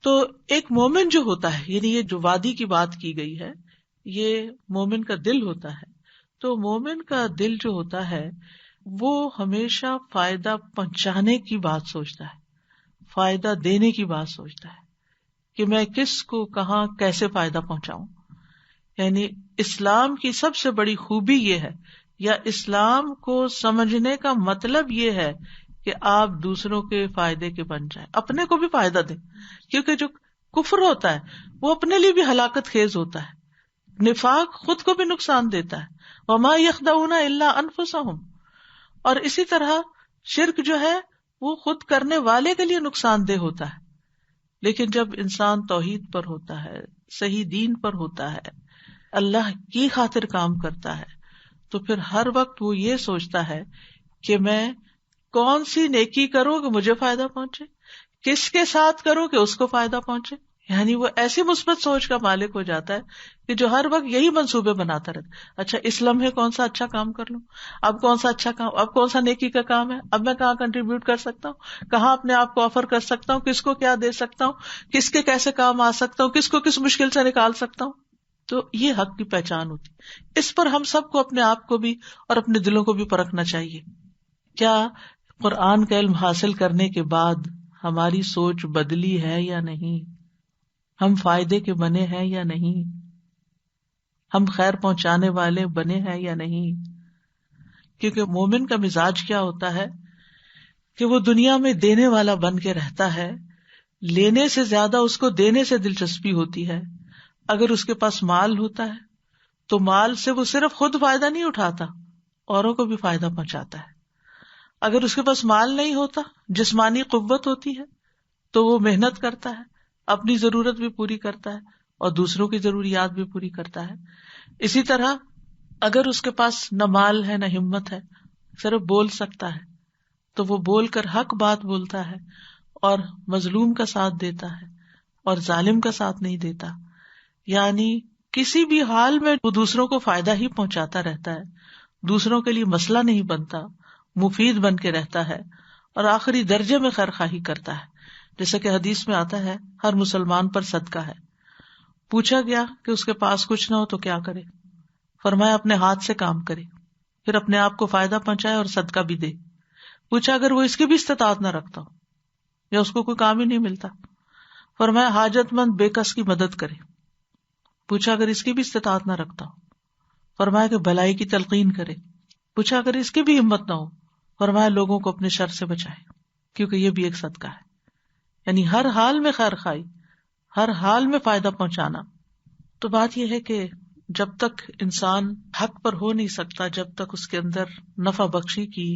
تو ایک مومن جو ہوتا ہے، یعنی یہ جو وادی کی بات کی گئی ہے، یہ مومن کا دل ہوتا ہے۔ تو مومن کا دل جو ہوتا ہے وہ ہمیشہ فائدہ پہنچانے کی بات سوچتا ہے، فائدہ دینے کی بات سوچتا ہے کہ میں کس کو کہاں کیسے فائدہ پہنچاؤں۔ یعنی اسلام کی سب سے بڑی خوبی یہ ہے، یا اسلام کو سمجھنے کا مطلب یہ ہے کہ آپ دوسروں کے فائدے کے بن جائیں, اپنے کو بھی فائدہ دیں, کیونکہ جو کفر ہوتا ہے وہ اپنے لیے بھی ہلاکت خیز ہوتا ہے, نفاق خود کو بھی نقصان دیتا ہے. وما یخدعون الا انفسهم. اور اسی طرح شرک جو ہے وہ خود کرنے والے کے لیے نقصان دہ ہوتا ہے. لیکن جب انسان توحید پر ہوتا ہے, صحیح دین پر ہوتا ہے, اللہ کی خاطر کام کرتا ہے, تو پھر ہر وقت وہ یہ سوچتا ہے کہ میں کون سی نیکی کروں کہ مجھے فائدہ پہنچے, کس کے ساتھ کروں کہ اس کو فائدہ پہنچے. یعنی وہ ایسی مثبت سوچ کا مالک ہو جاتا ہے کہ جو ہر وقت یہی منصوبے بناتا رہتا. اچھا اس لمحے کون سا اچھا کام کر لوں, اب کون سا اچھا کام, اب کون سا نیکی کا کام ہے, اب میں کہاں کنٹریبیوٹ کر سکتا ہوں, کہاں اپنے آپ کو آفر کر سکتا ہوں, کس کو کیا دے سکتا ہوں, کس کے کیسے کام آ سکتا ہوں, کس کو کس مشکل سے نکال سکتا ہوں. تو یہ حق کی پہچان ہوتی. اس پر ہم سب کو اپنے آپ کو بھی اور اپنے دلوں کو بھی پرکھنا چاہیے. کیا قرآن کا علم حاصل کرنے کے بعد ہماری سوچ بدلی ہے یا نہیں, ہم فائدے کے بنے ہیں یا نہیں, ہم خیر پہنچانے والے بنے ہیں یا نہیں. کیونکہ مومن کا مزاج کیا ہوتا ہے کہ وہ دنیا میں دینے والا بن کے رہتا ہے, لینے سے زیادہ اس کو دینے سے دلچسپی ہوتی ہے. اگر اس کے پاس مال ہوتا ہے تو مال سے وہ صرف خود فائدہ نہیں اٹھاتا, اوروں کو بھی فائدہ پہنچاتا ہے. اگر اس کے پاس مال نہیں ہوتا, جسمانی قوت ہوتی ہے, تو وہ محنت کرتا ہے, اپنی ضرورت بھی پوری کرتا ہے اور دوسروں کی ضروریات بھی پوری کرتا ہے. اسی طرح اگر اس کے پاس نہ مال ہے نہ ہمت ہے, صرف بول سکتا ہے, تو وہ بول کر حق بات بولتا ہے اور مظلوم کا ساتھ دیتا ہے اور ظالم کا ساتھ نہیں دیتا. یعنی کسی بھی حال میں وہ دوسروں کو فائدہ ہی پہنچاتا رہتا ہے, دوسروں کے لیے مسئلہ نہیں بنتا, مفید بن کے رہتا ہے اور آخری درجے میں خیرخواہی کرتا ہے. جیسا کہ حدیث میں آتا ہے ہر مسلمان پر صدقہ ہے. پوچھا گیا کہ اس کے پاس کچھ نہ ہو تو کیا کرے, فرمایا اپنے ہاتھ سے کام کرے, پھر اپنے آپ کو فائدہ پہنچائے اور صدقہ بھی دے. پوچھا اگر وہ اس کی بھی استطاعت نہ رکھتا ہو یا اس کو کوئی کام ہی نہیں ملتا, فرمایا حاجت مند بے کس کی مدد کرے. پوچھا اگر اس کی بھی استطاعت نہ رکھتا ہو, فرمایا کہ بھلائی کی تلقین کرے. پوچھا اگر اس کی بھی ہمت نہ ہو, فرمایا لوگوں کو اپنے شر سے بچائے, کیونکہ یہ بھی ایک صدقہ ہے. یعنی ہر حال میں خیر خواہی, ہر حال میں فائدہ پہنچانا. تو بات یہ ہے کہ جب تک انسان حق پر ہو نہیں سکتا, جب تک اس کے اندر نفع بخشی کی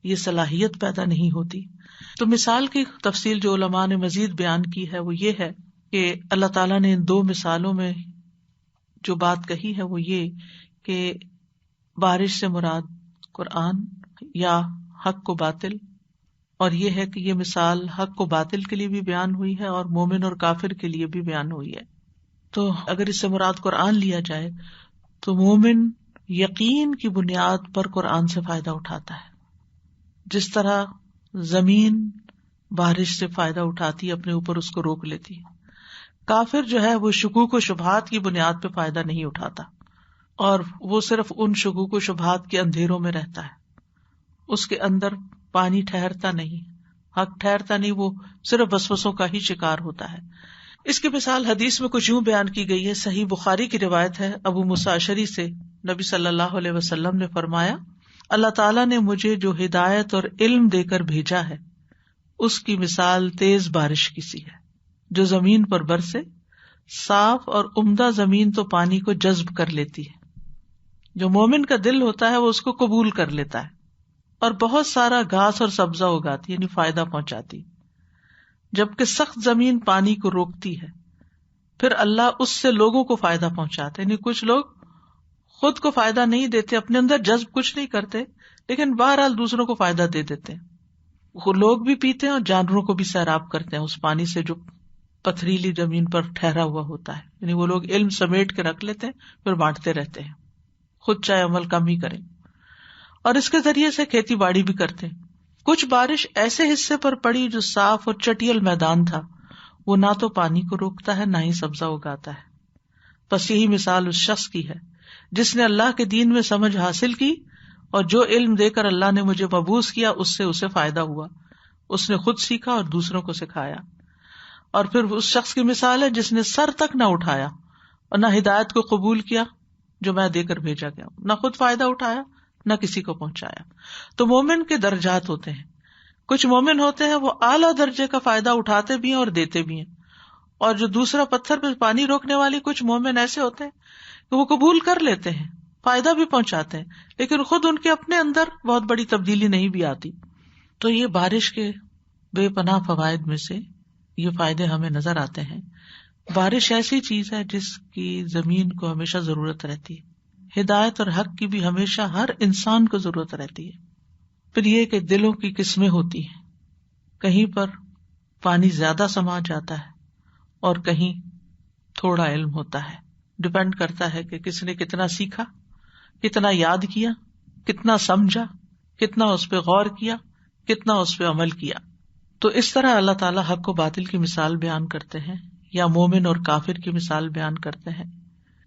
یہ صلاحیت پیدا نہیں ہوتی. تو مثال کی تفصیل جو علماء نے مزید بیان کی ہے وہ یہ ہے کہ اللہ تعالیٰ نے ان دو مثالوں میں جو بات کہی ہے وہ یہ کہ بارش سے مراد قرآن یا حق کو باطل, اور یہ ہے کہ یہ مثال حق کو باطل کے لیے بھی بیان ہوئی ہے اور مومن اور کافر کے لیے بھی بیان ہوئی ہے. تو اگر اس سے مراد قرآن لیا جائے تو مومن یقین کی بنیاد پر قرآن سے فائدہ اٹھاتا ہے, جس طرح زمین بارش سے فائدہ اٹھاتی, اپنے اوپر اس کو روک لیتی. کافر جو ہے وہ شکوک و شبہات کی بنیاد پہ فائدہ نہیں اٹھاتا, اور وہ صرف ان شکوک و شبہات کے اندھیروں میں رہتا ہے, اس کے اندر پانی ٹھہرتا نہیں, حق ٹھہرتا نہیں, وہ صرف وسوسوں کا ہی شکار ہوتا ہے. اس کی مثال حدیث میں کچھ یوں بیان کی گئی ہے. صحیح بخاری کی روایت ہے ابو موسیٰ اشعری سے, نبی صلی اللہ علیہ وسلم نے فرمایا اللہ تعالیٰ نے مجھے جو ہدایت اور علم دے کر بھیجا ہے اس کی مثال تیز بارش کی سی ہے جو زمین پر برسے. صاف اور عمدہ زمین تو پانی کو جذب کر لیتی ہے, جو مومن کا دل ہوتا ہے وہ اس کو قبول کر لیتا ہے, اور بہت سارا گھاس اور سبزہ اگاتی یعنی فائدہ پہنچاتی. جبکہ سخت زمین پانی کو روکتی ہے, پھر اللہ اس سے لوگوں کو فائدہ پہنچاتا ہے. یعنی کچھ لوگ خود کو فائدہ نہیں دیتے, اپنے اندر جذب کچھ نہیں کرتے, لیکن بہرحال دوسروں کو فائدہ دے دیتے ہیں. وہ لوگ بھی پیتے ہیں اور جانوروں کو بھی سیراب کرتے ہیں اس پانی سے جو پتھریلی زمین پر ٹھہرا ہوا ہوتا ہے. یعنی وہ لوگ علم سمیٹ کے رکھ لیتے ہیں, پھر بانٹتے رہتے ہیں, خود چاہے عمل کم ہی کریں, اور اس کے ذریعے سے کھیتی باڑی بھی کرتے ہیں. کچھ بارش ایسے حصے پر پڑی جو صاف اور چٹیل میدان تھا, وہ نہ تو پانی کو روکتا ہے نہ ہی سبزہ اگاتا ہے. بس یہی مثال اس شخص کی ہے جس نے اللہ کے دین میں سمجھ حاصل کی, اور جو علم دے کر اللہ نے مجھے مبعوث کیا اس سے اسے فائدہ ہوا, اس نے خود سیکھا اور دوسروں کو سکھایا. اور پھر اس شخص کی مثال ہے جس نے سر تک نہ اٹھایا اور نہ ہدایت کو قبول کیا جو میں دے کر بھیجا گیا, نہ خود فائدہ اٹھایا نہ کسی کو پہنچایا. تو مومن کے درجات ہوتے ہیں, کچھ مومن ہوتے ہیں وہ اعلیٰ درجے کا فائدہ اٹھاتے بھی ہیں اور دیتے بھی ہیں، اور جو دوسرا پتھر پہ پانی روکنے والی کچھ مومن ایسے ہوتے ہیں کہ وہ قبول کر لیتے ہیں، فائدہ بھی پہنچاتے ہیں، لیکن خود ان کے اپنے اندر بہت بڑی تبدیلی نہیں بھی آتی. تو یہ بارش کے بے پناہ فوائد میں سے یہ فائدے ہمیں نظر آتے ہیں. بارش ایسی چیز ہے جس کی زمین کو ہمیشہ ضرورت رہتی ہے، ہدایت اور حق کی بھی ہمیشہ ہر انسان کو ضرورت رہتی ہے. پھر یہ کہ دلوں کی قسمیں ہوتی ہیں، کہیں پر پانی زیادہ سما جاتا ہے اور کہیں تھوڑا علم ہوتا ہے. ڈپینڈ کرتا ہے کہ کس نے کتنا سیکھا، کتنا یاد کیا، کتنا سمجھا، کتنا اس پہ غور کیا، کتنا اس پہ عمل کیا. تو اس طرح اللہ تعالیٰ حق و باطل کی مثال بیان کرتے ہیں یا مومن اور کافر کی مثال بیان کرتے ہیں،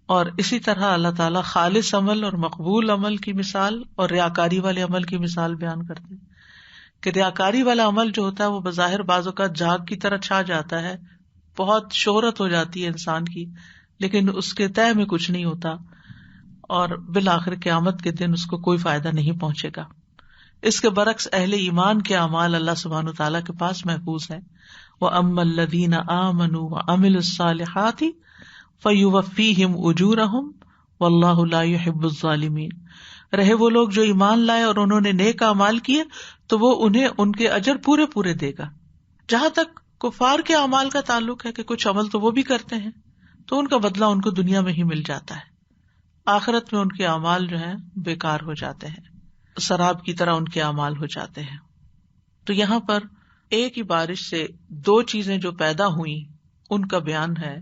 اور اسی طرح اللہ تعالیٰ خالص عمل اور مقبول عمل کی مثال اور ریاکاری والے عمل کی مثال بیان کرتے ہیں. کہ ریاکاری والا عمل جو ہوتا ہے وہ بظاہر بعض اوقات جھاگ کی طرح چھا جاتا ہے، بہت شہرت ہو جاتی ہے انسان کی، لیکن اس کے تہ میں کچھ نہیں ہوتا اور بالآخر قیامت کے دن اس کو کوئی فائدہ نہیں پہنچے گا. اس کے برعکس اہل ایمان کے اعمال اللہ سبحانہ وتعالیٰ کے پاس محفوظ ہیں. وَأَمَّا الَّذِينَ آمَنُوا وَعَمِلُوا الصَّالِحَاتِ فَيُوَفِّيهِمْ أُجُورَهُمْ وَاللَّهُ لَا يُحِبُّ الظَّالِمِينَ. رہے وہ لوگ جو ایمان لائے اور انہوں نے نیک اعمال کیے تو وہ انہیں ان کے اجر پورے پورے دے گا. جہاں تک کفار کے اعمال کا تعلق ہے کہ کچھ عمل تو وہ بھی کرتے ہیں تو ان کا بدلہ ان کو دنیا میں ہی مل جاتا ہے، آخرت میں ان کے اعمال جو ہیں بیکار ہو جاتے ہیں، سراب کی طرح ان کے اعمال ہو جاتے ہیں. تو یہاں پر ایک ہی بارش سے دو چیزیں جو پیدا ہوئیں ان کا بیان ہے.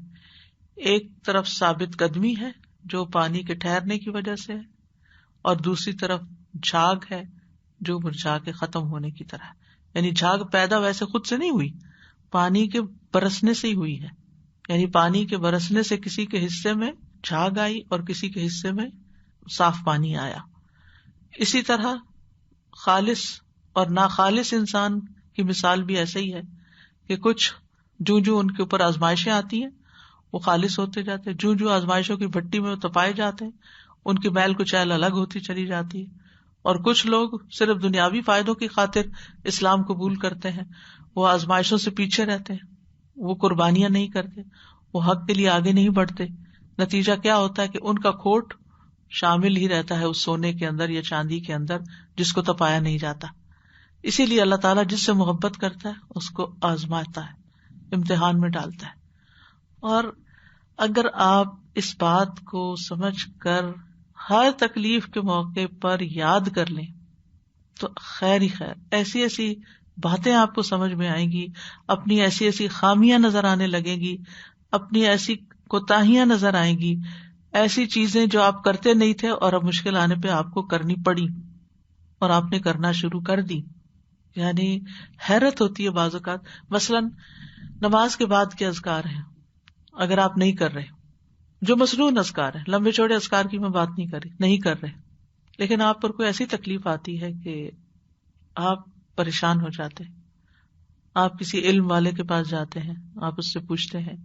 ایک طرف ثابت قدمی ہے جو پانی کے ٹھہرنے کی وجہ سے ہے، اور دوسری طرف جھاگ ہے جو مرجھا کے ختم ہونے کی طرح. یعنی جھاگ پیدا ویسے خود سے نہیں ہوئی، پانی کے برسنے سے ہی ہوئی ہے. یعنی پانی کے برسنے سے کسی کے حصے میں جھاگ آئی اور کسی کے حصے میں صاف پانی آیا. اسی طرح خالص اور ناخالص انسان کی مثال بھی ایسے ہی ہے کہ کچھ جو ان کے اوپر آزمائشیں آتی ہیں وہ خالص ہوتے جاتے ہیں، جو آزمائشوں کی بھٹی میں وہ تپائے جاتے ہیں، ان کی میل کچیل الگ ہوتی چلی جاتی ہے. اور کچھ لوگ صرف دنیاوی فائدوں کی خاطر اسلام قبول کرتے ہیں، وہ آزمائشوں سے پیچھے رہتے ہیں، وہ قربانیاں نہیں کرتے، وہ حق کے لیے آگے نہیں بڑھتے. نتیجہ کیا ہوتا ہے کہ ان کا کھوٹ شامل ہی رہتا ہے اس سونے کے اندر یا چاندی کے اندر جس کو تپایا نہیں جاتا. اسی لیے اللہ تعالیٰ جس سے محبت کرتا ہے اس کو آزماتا ہے، امتحان میں ڈالتا ہے. اور اگر آپ اس بات کو سمجھ کر ہر تکلیف کے موقع پر یاد کر لیں تو خیر ہی خیر. ایسی ایسی باتیں آپ کو سمجھ میں آئیں گی، اپنی ایسی ایسی خامیاں نظر آنے لگیں گی، اپنی ایسی کوتاہیاں نظر آئیں گی، ایسی چیزیں جو آپ کرتے نہیں تھے اور اب مشکل آنے پہ آپ کو کرنی پڑی اور آپ نے کرنا شروع کر دی. یعنی حیرت ہوتی ہے بعض اوقات. مثلاً نماز کے بعد کے اذکار ہیں، اگر آپ نہیں کر رہے، جو مسنون اذکار ہیں، لمبے چوڑے اذکار کی میں بات نہیں کر رہے، لیکن آپ پر کوئی ایسی تکلیف آتی ہے کہ آپ پریشان ہو جاتے ہیں، آپ کسی علم والے کے پاس جاتے ہیں، آپ اس سے پوچھتے ہیں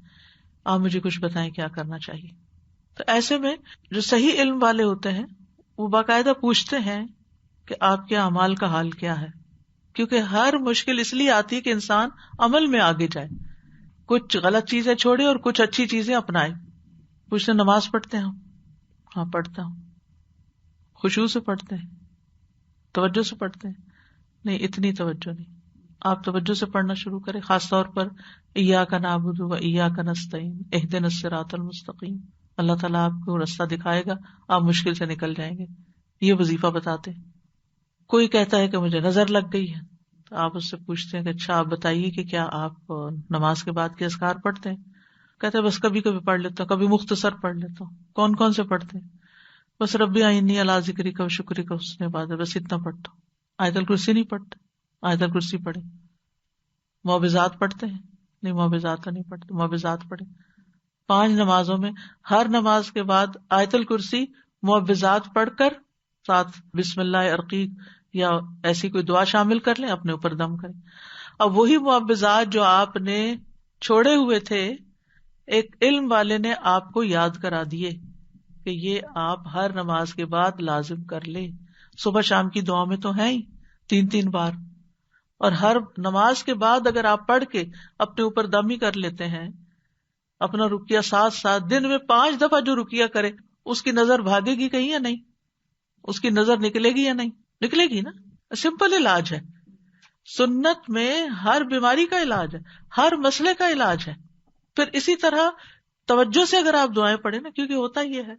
آپ مجھے کچھ بتائیں کیا کرنا چاہیے. تو ایسے میں جو صحیح علم والے ہوتے ہیں وہ باقاعدہ پوچھتے ہیں کہ آپ کے اعمال کا حال کیا ہے، کیونکہ ہر مشکل اس لیے آتی ہے کہ انسان عمل میں آگے جائے، کچھ غلط چیزیں چھوڑے اور کچھ اچھی چیزیں اپنائے. پوچھتے نماز پڑھتے ہیں ہم؟ ہاں پڑھتا ہوں. خشوع سے پڑھتے ہیں؟ توجہ سے پڑھتے ہیں؟ نہیں، اتنی توجہ نہیں. آپ توجہ سے پڑھنا شروع کریں، خاص طور پر ایاک نعبد و ایاک نستعین اہدنا الصراط المستقیم. اللہ تعالیٰ آپ کو راستہ دکھائے گا، آپ مشکل سے نکل جائیں گے. یہ وظیفہ بتاتے ہیں. کوئی کہتا ہے کہ مجھے نظر لگ گئی ہے تو آپ اس سے پوچھتے ہیں کہ اچھا آپ بتائیے کہ کیا آپ نماز کے بعد کے اذکار پڑھتے ہیں؟ کہتے ہیں بس کبھی کبھی پڑھ لیتا ہوں، کبھی مختصر پڑھ لیتا ہوں. کون کون سے پڑھتے ہیں؟ بس ربی اعیننی علی ذکرک و شکرک و حسن عبادتک، بس اتنا پڑھتا ہوں. آیت الکرسی نہیں پڑھتے؟ آیت الکرسی پڑھے. معوذات پڑھتے ہیں؟ نہیں، معوذات نہیں پڑھتے، معوذات پڑھے. 5 نمازوں میں ہر نماز کے بعد آیت الکرسی معوذات پڑھ کر ساتھ بسم اللہ ارقیق یا ایسی کوئی دعا شامل کر لیں، اپنے اوپر دم کریں. اب وہی معوذات جو آپ نے چھوڑے ہوئے تھے، ایک علم والے نے آپ کو یاد کرا دیے کہ یہ آپ ہر نماز کے بعد لازم کر لیں. صبح شام کی دعا میں تو ہیں ہی 3 بار، اور ہر نماز کے بعد اگر آپ پڑھ کے اپنے اوپر دمی کر لیتے ہیں، اپنا رکیہ ساتھ دن میں 5 دفعہ جو رکیہ کرے، اس کی نظر بھاگے گی کہیں یا نہیں؟ اس کی نظر نکلے گی یا نہیں؟ نکلے گی نا. سمپل علاج ہے. سنت میں ہر بیماری کا علاج ہے، ہر مسئلے کا علاج ہے. پھر اسی طرح توجہ سے اگر آپ دعائیں پڑھیں نا، کیونکہ ہوتا یہ ہے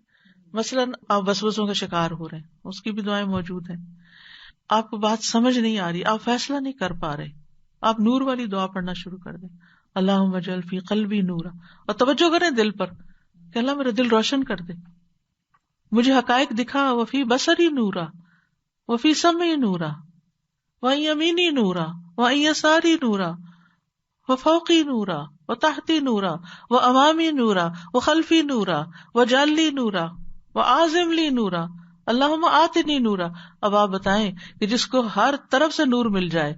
مثلاً آپ وسوسوں کا شکار ہو رہے ہیں، اس کی بھی دعائیں موجود ہیں. آپ کو بات سمجھ نہیں آ رہی، آپ فیصلہ نہیں کر پا رہے، آپ نور والی دعا پڑھنا شروع کر دیں، اللہم اجعل فی قلبی نورا، اور توجہ کریں دل پر کہ اللہ میرا دل روشن کر دے، مجھے حقائق دکھا، وفی بصری نورا وفی سمعی نورا وعن یمینی نورا وعن یساری نورا وفوقی نورا وتحتی نورا وامامی نورا وخلفی نورا وجعل لی نورا وعازم لی نورا اللہم آتنی نورا. اب آپ بتائیں کہ جس کو ہر طرف سے نور مل جائے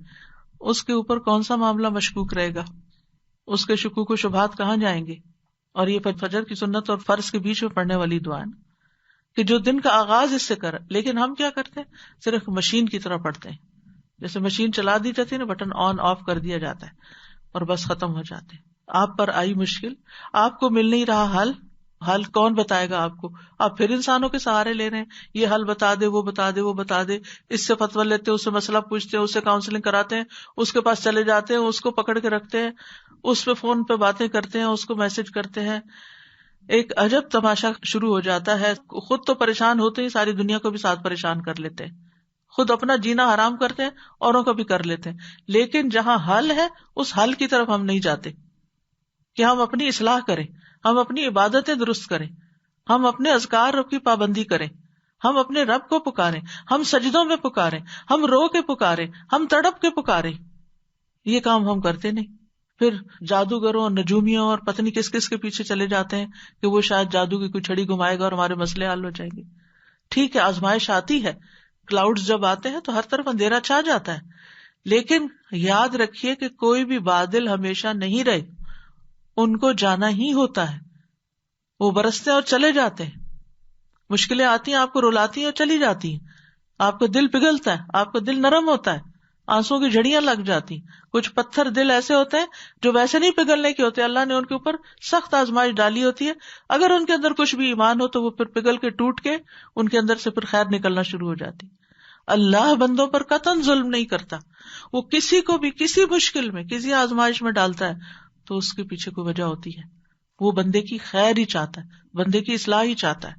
اس کے اوپر کون سا معاملہ مشکوک رہے گا؟ اس کے شکوک و شبہات کہاں جائیں گے؟ اور یہ فجر کی سنت اور فرض کے بیچ میں پڑھنے والی دعائیں کہ جو دن کا آغاز اس سے کر. لیکن ہم کیا کرتے ہیں؟ صرف مشین کی طرح پڑھتے ہیں، جیسے مشین چلا دی جاتی ہے نا، بٹن آن آف کر دیا جاتا ہے اور بس ختم ہو جاتے ہیں. آپ پر آئی مشکل، آپ کو مل نہیں رہا حل کون بتائے گا آپ کو؟ آپ پھر انسانوں کے سہارے لے رہے ہیں، یہ حل بتا دے، وہ بتا دے، وہ بتا دے، اس سے فتویٰ لیتے ہیں، اس سے مسئلہ پوچھتے ہیں، اس سے کاؤنسلنگ کراتے ہیں، اس کے پاس چلے جاتے ہیں، اس کو پکڑ کے رکھتے ہیں، اس پہ فون پہ باتیں کرتے ہیں، اس کو میسج کرتے ہیں. ایک عجب تماشا شروع ہو جاتا ہے. خود تو پریشان ہوتے ہی ساری دنیا کو بھی ساتھ پریشان کر لیتے ہیں، خود اپنا جینا حرام کرتے ہیں، اوروں کا بھی کر لیتے ہیں. لیکن جہاں حل ہے اس حل کی طرف ہم نہیں جاتے کہ ہم اپنی اصلاح کریں، ہم اپنی عبادتیں درست کریں، ہم اپنے اذکار کی پابندی کریں، ہم اپنے رب کو پکاریں، ہم سجدوں میں پکاریں، ہم رو کے پکاریں، ہم تڑپ کے پکاریں. یہ کام ہم کرتے نہیں. پھر جادوگروں اور نجومیوں اور پتہ نہیں کس کس کے پیچھے چلے جاتے ہیں کہ وہ شاید جادو کی کوئی چھڑی گھمائے گا اور ہمارے مسئلے حل ہو جائیں گے. ٹھیک ہے، آزمائش آتی ہے، کلاؤڈز جب آتے ہیں تو ہر طرف اندھیرا چھا جاتا ہے، لیکن یاد رکھیے کہ کوئی بھی بادل ہمیشہ نہیں رہے، ان کو جانا ہی ہوتا ہے. وہ برستے اور چلے جاتے ہیں، مشکلیں آتی ہیں، آپ کو رلاتی ہیں اور چلی جاتی ہیں، آپ کا دل پگھلتا ہے، آپ کا دل نرم ہوتا ہے، آنسوں کی جھڑیاں لگ جاتی. کچھ پتھر دل ایسے ہوتے ہیں جو ویسے نہیں پگھلنے کے ہوتے، اللہ نے ان کے اوپر سخت آزمائش ڈالی ہوتی ہے. اگر ان کے اندر کچھ بھی ایمان ہو تو وہ پھر پگھل کے ٹوٹ کے ان کے اندر سے پھر خیر نکلنا شروع ہو جاتی. اللہ بندوں پر قطعاً ظلم نہیں کرتا، وہ کسی کو بھی کسی مشکل میں کسی آزمائش میں ڈالتا ہے تو اس کے پیچھے کوئی وجہ ہوتی ہے. وہ بندے کی خیر ہی چاہتا ہے، بندے کی اصلاح ہی چاہتا ہے.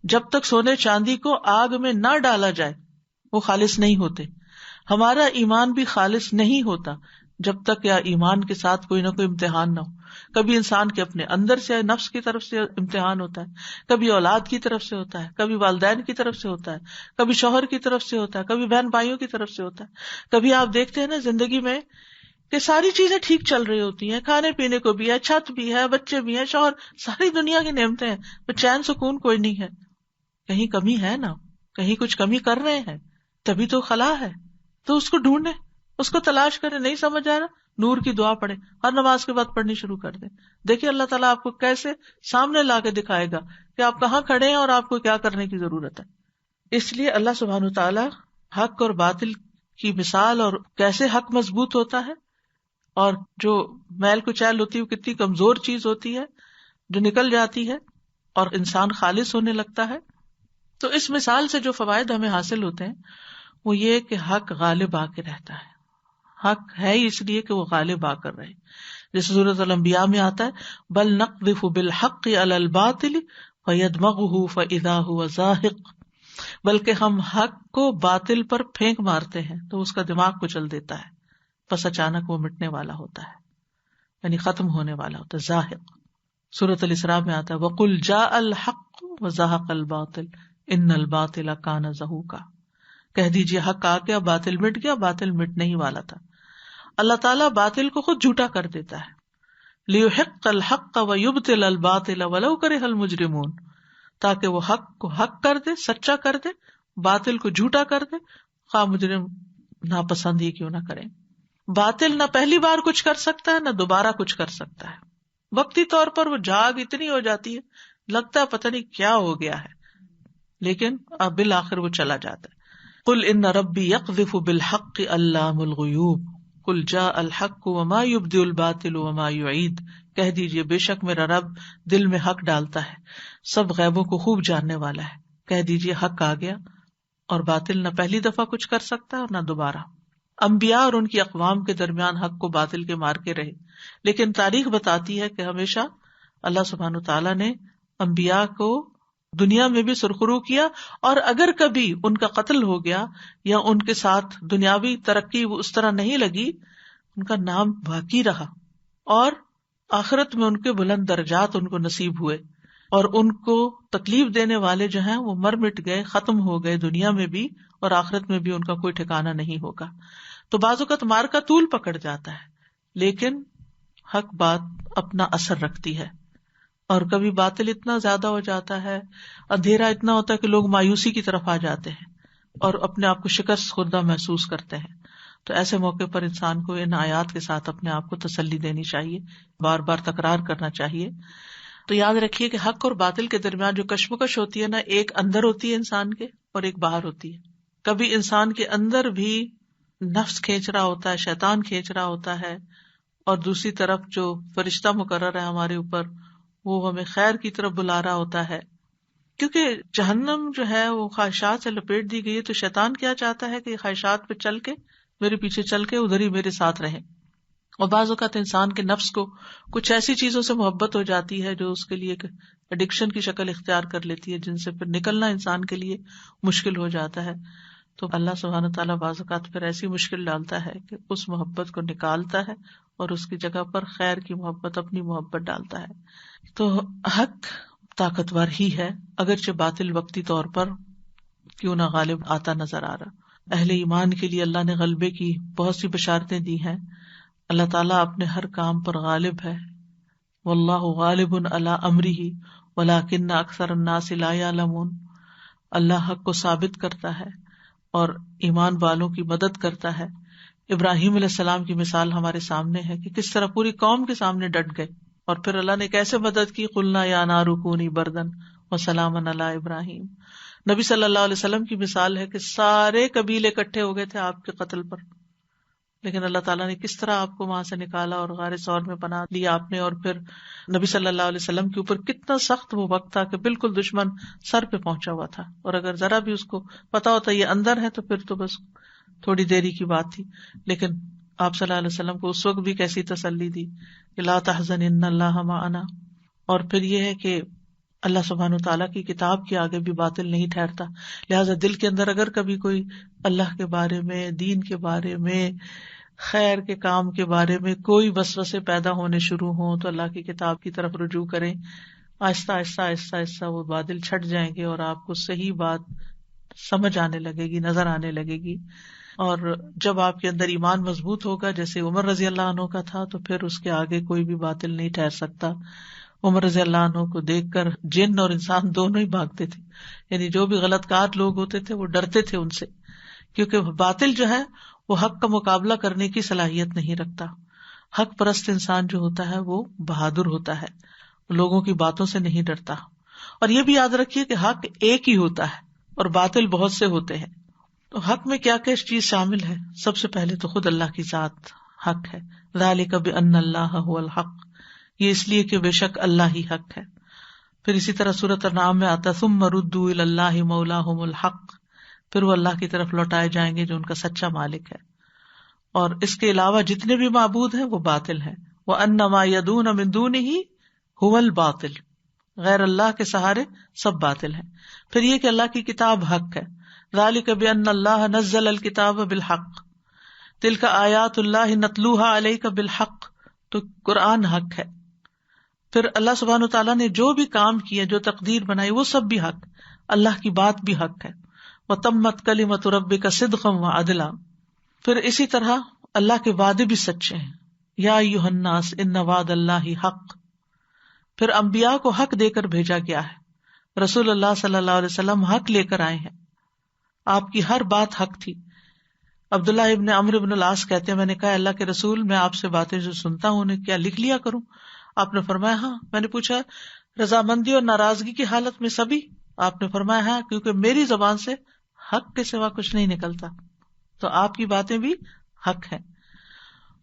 جب تک سونے چاندی کو آگ میں نہ ڈالا جائے وہ خالص نہیں ہوتے. ہمارا ایمان بھی خالص نہیں ہوتا جب تک یا ایمان کے ساتھ کوئی نہ کوئی امتحان نہ ہو. کبھی انسان کے اپنے اندر سے نفس کی طرف سے امتحان ہوتا ہے، کبھی اولاد کی طرف سے ہوتا ہے، کبھی والدین کی طرف سے ہوتا ہے، کبھی شوہر کی طرف سے ہوتا ہے، کبھی بہن بھائیوں کی طرف سے ہوتا ہے. کبھی آپ دیکھتے ہیں نا زندگی میں کہ ساری چیزیں ٹھیک چل رہی ہوتی ہیں، کھانے پینے کو بھی ہے، چھت بھی ہے، بچے بھی ہیں، شوہر، ساری دنیا کی نعمتیں ہیں، پر چین سکون کوئی نہیں ہے. کہیں کمی ہے نا، کہیں کچھ کمی کر رہے ہیں، تبھی تو خلا ہے. تو اس کو ڈھونڈیں، اس کو تلاش کریں. نہیں سمجھ آ رہا، نور کی دعا پڑھیں، ہر نماز کے بعد پڑھنی شروع کر دیں. دیکھیں اللہ تعالیٰ آپ کو کیسے سامنے لا کے دکھائے گا کہ آپ کہاں کھڑے ہیں اور آپ کو کیا کرنے کی ضرورت ہے. اس لیے اللہ سبحانہ وتعالیٰ حق اور باطل کی مثال اور کیسے حق مضبوط ہوتا ہے اور جو میل کچیل ہوتی ہے وہ کتنی کمزور چیز ہوتی ہے جو نکل جاتی ہے اور انسان خالص ہونے لگتا ہے. تو اس مثال سے جو فوائد ہمیں حاصل ہوتے ہیں وہ یہ کہ حق غالب آ کے رہتا ہے. حق ہے اس لیے کہ وہ غالب آ کر رہے. جیسے سورۃ الانبیاء میں آتا ہے بل نقذف بالحق علی الباطل فیدمغہ فاذا هو زاہق، بلکہ ہم حق کو باطل پر پھینک مارتے ہیں تو اس کا دماغ کچل دیتا ہے، پس اچانک وہ مٹنے والا ہوتا ہے، یعنی ختم ہونے والا ہوتا ہے، زاہق. سورۃ الاسراء میں آتا ہے وقل جاء الحق وزہق الباطل ان الباطل کان زہوقا، کہہ دیجیے حق آ گیا، باطل مٹ گیا، باطل مٹنے ہی والا تھا. اللہ تعالیٰ باطل کو خود جھوٹا کر دیتا ہے. لیحق الحق ویبطل الباطل ولو کرہ المجرمون، تاکہ وہ حق کو حق کر دے، سچا کر دے، باطل کو جھوٹا کر دے، خواہ مجرم ناپسند ہی کیوں نہ کریں. باطل نہ پہلی بار کچھ کر سکتا ہے نہ دوبارہ کچھ کر سکتا ہے. وقتی طور پر وہ جھاگ اتنی ہو جاتی ہے لگتا ہے پتہ نہیں کیا ہو گیا ہے، لیکن اب بالآخر وہ چلا جاتا ہے. قل ان ربی یقذف بالحق علام الغیوب، قل جاء الحق وما يبدئ الباطل وما يعيد، کہہ دیجئے بے شک میرا رب دل میں حق ڈالتا ہے، سب غیبوں کو خوب جاننے والا ہے. کہہ دیجئے حق آ گیا اور باطل نہ پہلی دفعہ کچھ کر سکتا ہے اور نہ دوبارہ. انبیاء اور ان کی اقوام کے درمیان حق کو باطل کے مار کے رہے، لیکن تاریخ بتاتی ہے کہ ہمیشہ اللہ سبحانہ تعالیٰ نے انبیاء کو دنیا میں بھی سرخرو کیا، اور اگر کبھی ان کا قتل ہو گیا یا ان کے ساتھ دنیاوی ترقی اس طرح نہیں لگی، ان کا نام باقی رہا اور آخرت میں ان کے بلند درجات ان کو نصیب ہوئے، اور ان کو تکلیف دینے والے جو ہیں وہ مر مٹ گئے، ختم ہو گئے دنیا میں بھی، اور آخرت میں بھی ان کا کوئی ٹھکانہ نہیں ہوگا. تو بعض اوقات مار کا طول پکڑ جاتا ہے، لیکن حق بات اپنا اثر رکھتی ہے. اور کبھی باطل اتنا زیادہ ہو جاتا ہے، اندھیرا اتنا ہوتا ہے کہ لوگ مایوسی کی طرف آ جاتے ہیں اور اپنے آپ کو شکست خوردہ محسوس کرتے ہیں. تو ایسے موقع پر انسان کو ان آیات کے ساتھ اپنے آپ کو تسلی دینی چاہیے، بار بار تکرار کرنا چاہیے. تو یاد رکھیے کہ حق اور باطل کے درمیان جو کشمکش ہوتی ہے نا، ایک اندر ہوتی ہے انسان کے اور ایک باہر ہوتی ہے. کبھی انسان کے اندر بھی نفس کھینچ رہا ہوتا ہے، شیطان کھینچ رہا ہوتا ہے، اور دوسری طرف جو فرشتہ مقرر ہے ہمارے اوپر وہ ہمیں خیر کی طرف بلا رہا ہوتا ہے. کیونکہ جہنم جو ہے وہ خواہشات سے لپیٹ دی گئی ہے، تو شیطان کیا چاہتا ہے کہ خواہشات پہ چل کے میرے پیچھے چل کے ادھر ہی میرے ساتھ رہے. اور بعض اوقات انسان کے نفس کو کچھ ایسی چیزوں سے محبت ہو جاتی ہے جو اس کے لیے ایک ایڈکشن کی شکل اختیار کر لیتی ہے، جن سے پھر نکلنا انسان کے لیے مشکل ہو جاتا ہے. تو اللہ سبحانہ تعالیٰ بعض اوقات پھر ایسی مشکل ڈالتا ہے کہ اس محبت کو نکالتا ہے اور اس کی جگہ پر خیر کی محبت، اپنی محبت ڈالتا ہے. تو حق طاقتور ہی ہے، اگرچہ باطل وقتی طور پر کیوں نہ غالب آتا نظر آ رہا. اہل ایمان کے لیے اللہ نے غلبے کی بہت سی بشارتیں دی ہیں. اللہ تعالیٰ اپنے ہر کام پر غالب ہے. واللہ غالب علی امرہ ولکن اکثر الناس لا یعلمون. اللہ حق کو ثابت کرتا ہے اور ایمان والوں کی مدد کرتا ہے. ابراہیم علیہ السلام کی مثال ہمارے سامنے ہے کہ کس طرح پوری قوم کے سامنے ڈٹ گئے، اور پھر اللہ نے کیسے مدد کی. قلنا یا نار کونی بردن وسلاما علی ابراہیم. نبی صلی اللہ علیہ وسلم کی مثال ہے کہ سارے قبیلے اکٹھے ہو گئے تھے آپ کے قتل پر، لیکن اللہ تعالیٰ نے کس طرح آپ کو وہاں سے نکالا اور غار ثور میں پناہ لیا آپ نے. اور پھر نبی صلی اللہ علیہ وسلم کے اوپر کتنا سخت وہ وقت تھا کہ بالکل دشمن سر پہ پہنچا ہوا تھا، اور اگر ذرا بھی اس کو پتا ہوتا یہ اندر ہے تو پھر تو بس تھوڑی دیری کی بات تھی. لیکن آپ صلی اللہ علیہ وسلم کو اس وقت بھی کیسی تسلی دی کہ لا تحزن ان اللہ معنا. اور پھر یہ ہے کہ اللہ سبحانہ تعالیٰ کی کتاب کے آگے بھی باطل نہیں ٹھہرتا. لہٰذا دل کے اندر اگر کبھی کوئی اللہ کے بارے میں، دین کے بارے میں، خیر کے کام کے بارے میں کوئی وسوسے پیدا ہونے شروع ہوں تو اللہ کی کتاب کی طرف رجوع کریں. آہستہ آہستہ آہستہ آہستہ وہ بادل چھٹ جائیں گے اور آپ کو صحیح بات سمجھ آنے لگے گی، نظر آنے لگے گی. اور جب آپ کے اندر ایمان مضبوط ہوگا جیسے عمر رضی اللہ عنہ کا تھا، تو پھر اس کے آگے کوئی بھی باطل نہیں ٹھہر سکتا. عمر رضی اللہ عنہ کو دیکھ کر جن اور انسان دونوں ہی بھاگتے تھے، یعنی جو بھی غلط کار لوگ ہوتے تھے وہ ڈرتے تھے ان سے، کیونکہ باطل جو ہے وہ حق کا مقابلہ کرنے کی صلاحیت نہیں رکھتا. حق پرست انسان جو ہوتا ہے وہ بہادر ہوتا ہے، لوگوں کی باتوں سے نہیں ڈرتا. اور یہ بھی یاد رکھیے کہ حق ایک ہی ہوتا ہے اور باطل بہت سے ہوتے ہیں. تو حق میں کیا کیا چیز شامل ہے؟ سب سے پہلے تو خود اللہ کی ذات حق ہے. ذالک بأن اللہ هو الحق، یہ اس لیے کہ بے شک اللہ ہی حق ہے. پھر اسی طرح سورۃ الانعام میں آتا ثم ردوا الی اللہ مولاہم الحق، پھر وہ اللہ کی طرف لوٹائے جائیں گے جو ان کا سچا مالک ہے. اور اس کے علاوہ جتنے بھی معبود ہیں وہ باطل ہیں. وَأَنَّ مَا يَدُونَ مِن دُونِهِ هُوَ الْبَاطِلُ، غیر اللہ کے سہارے سب باطل ہیں. پھر یہ کہ اللہ کی کتاب حق ہے. ذَلِكَ بِأَنَّ اللَّهَ نَزَّلَ الْكِتَابَ بِالْحَقِّ تِلْكَ آیَاتُ اللَّهِ نَتْلُوهَا عَلَيْكَ بِالْحَقِّ، تو قرآن حق ہے. پھر اللہ سبحانہ تعالیٰ نے جو بھی کام کیے، جو تقدیر بنائی، وہ سب بھی حق. اللہ کی بات بھی حق ہے. وَتَمَّتْ كَلِمَةُ رَبِّكَ صِدْقًا وَعَدْلًا. پھر اسی طرح اللہ کے وعدے بھی سچے ہیں. یا ایھا الناس ان وعد اللہ حق. پھر انبیاء کو حق دے کر بھیجا گیا ہے. رسول اللہ صلی اللہ علیہ وسلم حق لے کر آئے ہیں، آپ کی ہر بات حق تھی. عبداللہ ابن عمرو ابن العاص کہتے ہیں میں نے کہا اللہ کے رسول میں آپ سے باتیں جو سنتا ہوں انہیں کیا لکھ لیا کروں؟ آپ نے فرمایا ہاں. میں نے پوچھا رضامندی اور ناراضگی کی حالت میں سبھی؟ آپ نے فرمایا ہاں، کیونکہ میری زبان سے حق کے سوا کچھ نہیں نکلتا. تو آپ کی باتیں بھی حق ہیں.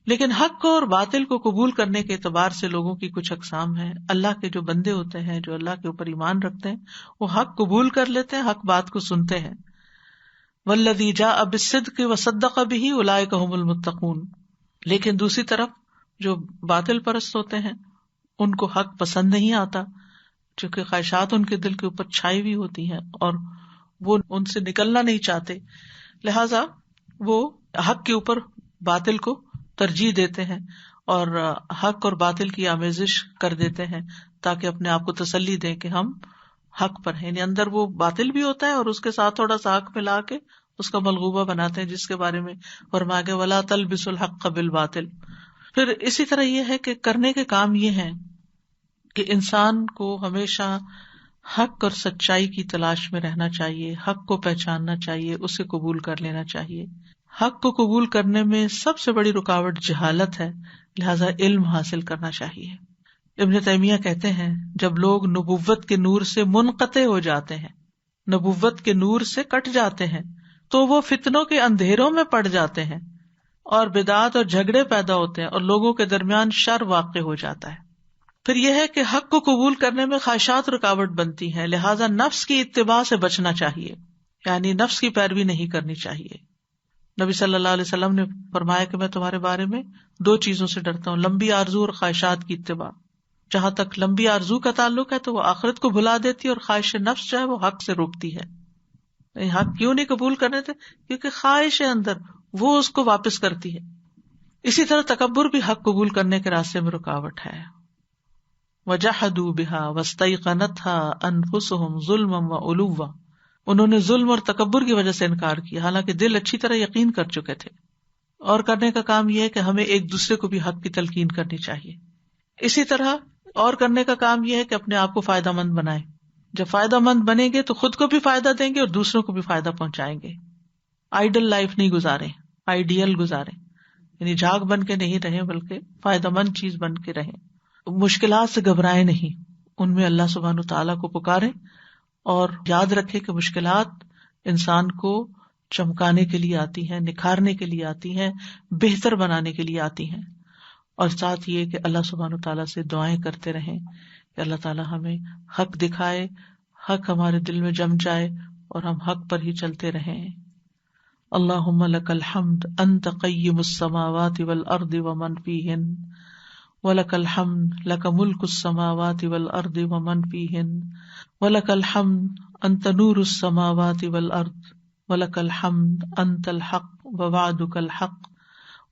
لیکن حق کو اور باطل کو قبول کرنے کے اعتبار سے لوگوں کی کچھ اقسام ہیں. اللہ کے جو بندے ہوتے ہیں، جو اللہ کے اوپر ایمان رکھتے ہیں، وہ حق قبول کر لیتے ہیں، حق بات کو سنتے ہیں. والذی جاء بالصدق وصدق به اولئک هم المتقون. لیکن دوسری طرف جو باطل پرست ہوتے ہیں ان کو حق پسند نہیں آتا، چونکہ خواہشات ان کے دل کے اوپر چھائی ہوئی ہوتی ہیں اور وہ ان سے نکلنا نہیں چاہتے، لہذا وہ حق کے اوپر باطل کو ترجیح دیتے ہیں اور حق اور باطل کی آمیزش کر دیتے ہیں تاکہ اپنے آپ کو تسلی دیں کہ ہم حق پر ہیں. یعنی اندر وہ باطل بھی ہوتا ہے اور اس کے ساتھ تھوڑا سا حق ملا کے اس کا ملغوبہ بناتے ہیں، جس کے بارے میں فرمایا گیا وَلَا تَلْبِسُوا الْحَقَّ بِالْبَاطِلِ. پھر اسی طرح یہ ہے کہ کرنے کے کام یہ ہیں کہ انسان کو ہمیشہ حق اور سچائی کی تلاش میں رہنا چاہیے، حق کو پہچاننا چاہیے، اسے قبول کر لینا چاہیے. حق کو قبول کرنے میں سب سے بڑی رکاوٹ جہالت ہے، لہذا علم حاصل کرنا چاہیے. ابن تیمیہ کہتے ہیں جب لوگ نبوت کے نور سے منقطع ہو جاتے ہیں، نبوت کے نور سے کٹ جاتے ہیں، تو وہ فتنوں کے اندھیروں میں پڑ جاتے ہیں اور بدعات اور جھگڑے پیدا ہوتے ہیں اور لوگوں کے درمیان شر واقع ہو جاتا ہے. پھر یہ ہے کہ حق کو قبول کرنے میں خواہشات رکاوٹ بنتی ہیں، لہذا نفس کی اتباع سے بچنا چاہیے، یعنی نفس کی پیروی نہیں کرنی چاہیے. نبی صلی اللہ علیہ وسلم نے فرمایا کہ میں تمہارے بارے میں 2 چیزوں سے ڈرتا ہوں، لمبی آرزو اور خواہشات کی اتباع. جہاں تک لمبی آرزو کا تعلق ہے تو وہ آخرت کو بھلا دیتی ہے اور خواہش نفس جو ہے وہ حق سے روکتی ہے. حق کیوں نہیں قبول کرنے تھے؟ کیونکہ خواہش اندر وہ اس کو واپس کرتی ہے. اسی طرح تکبر بھی حق قبول کرنے کے راستے میں رکاوٹ ہے. وَجَحَدُوا بِهَا وَاسْتَيْقَنَتْهَا أَنفُسُهُمْ ظُلْمًا وَعُلُوًّا. انہوں نے ظلم اور تکبر کی وجہ سے انکار کیا، حالانکہ دل اچھی طرح یقین کر چکے تھے. اور کرنے کا کام یہ ہے کہ ہمیں ایک دوسرے کو بھی حق کی تلقین کرنی چاہیے. اسی طرح اور کرنے کا کام یہ ہے کہ اپنے آپ کو فائدہ مند بنائیں. جب فائدہ مند بنیں گے تو خود کو بھی فائدہ دیں گے اور دوسروں کو بھی فائدہ پہنچائیں گے. آئیڈل لائف نہیں گزاریں، آئیڈیل گزاریں، یعنی جھاگ بن کے نہیں رہیں بلکہ فائدہ مند چیز بن کے رہیں. مشکلات سے گھبرائیں نہیں، ان میں اللہ سبحانہ تعالیٰ کو پکاریں اور یاد رکھیں کہ مشکلات انسان کو چمکانے کے لیے آتی ہیں، نکھارنے کے لیے آتی ہیں، بہتر بنانے کے لیے آتی ہیں. اور ساتھ یہ کہ اللہ سبحانہ تعالیٰ سے دعائیں کرتے رہیں کہ اللہ تعالیٰ ہمیں حق دکھائے، حق ہمارے دل میں جم جائے اور ہم حق پر ہی چلتے رہیں. اللہم لک الحمد انت قیم السماوات والارض ومن فیہن وَلَكَ الْحَمْدُ لَكَ مُلْكُ السَّمَاوَاتِ وَالْأَرْضِ وَمَنْ فِيهِنَّ وَلَكَ الْحَمْدُ أَنْتَ نُورُ السَّمَاوَاتِ وَالْأَرْضِ وَلَكَ الْحَمْدُ أَنْتَ الْحَقُّ وَوَعْدُكَ الْحَقُّ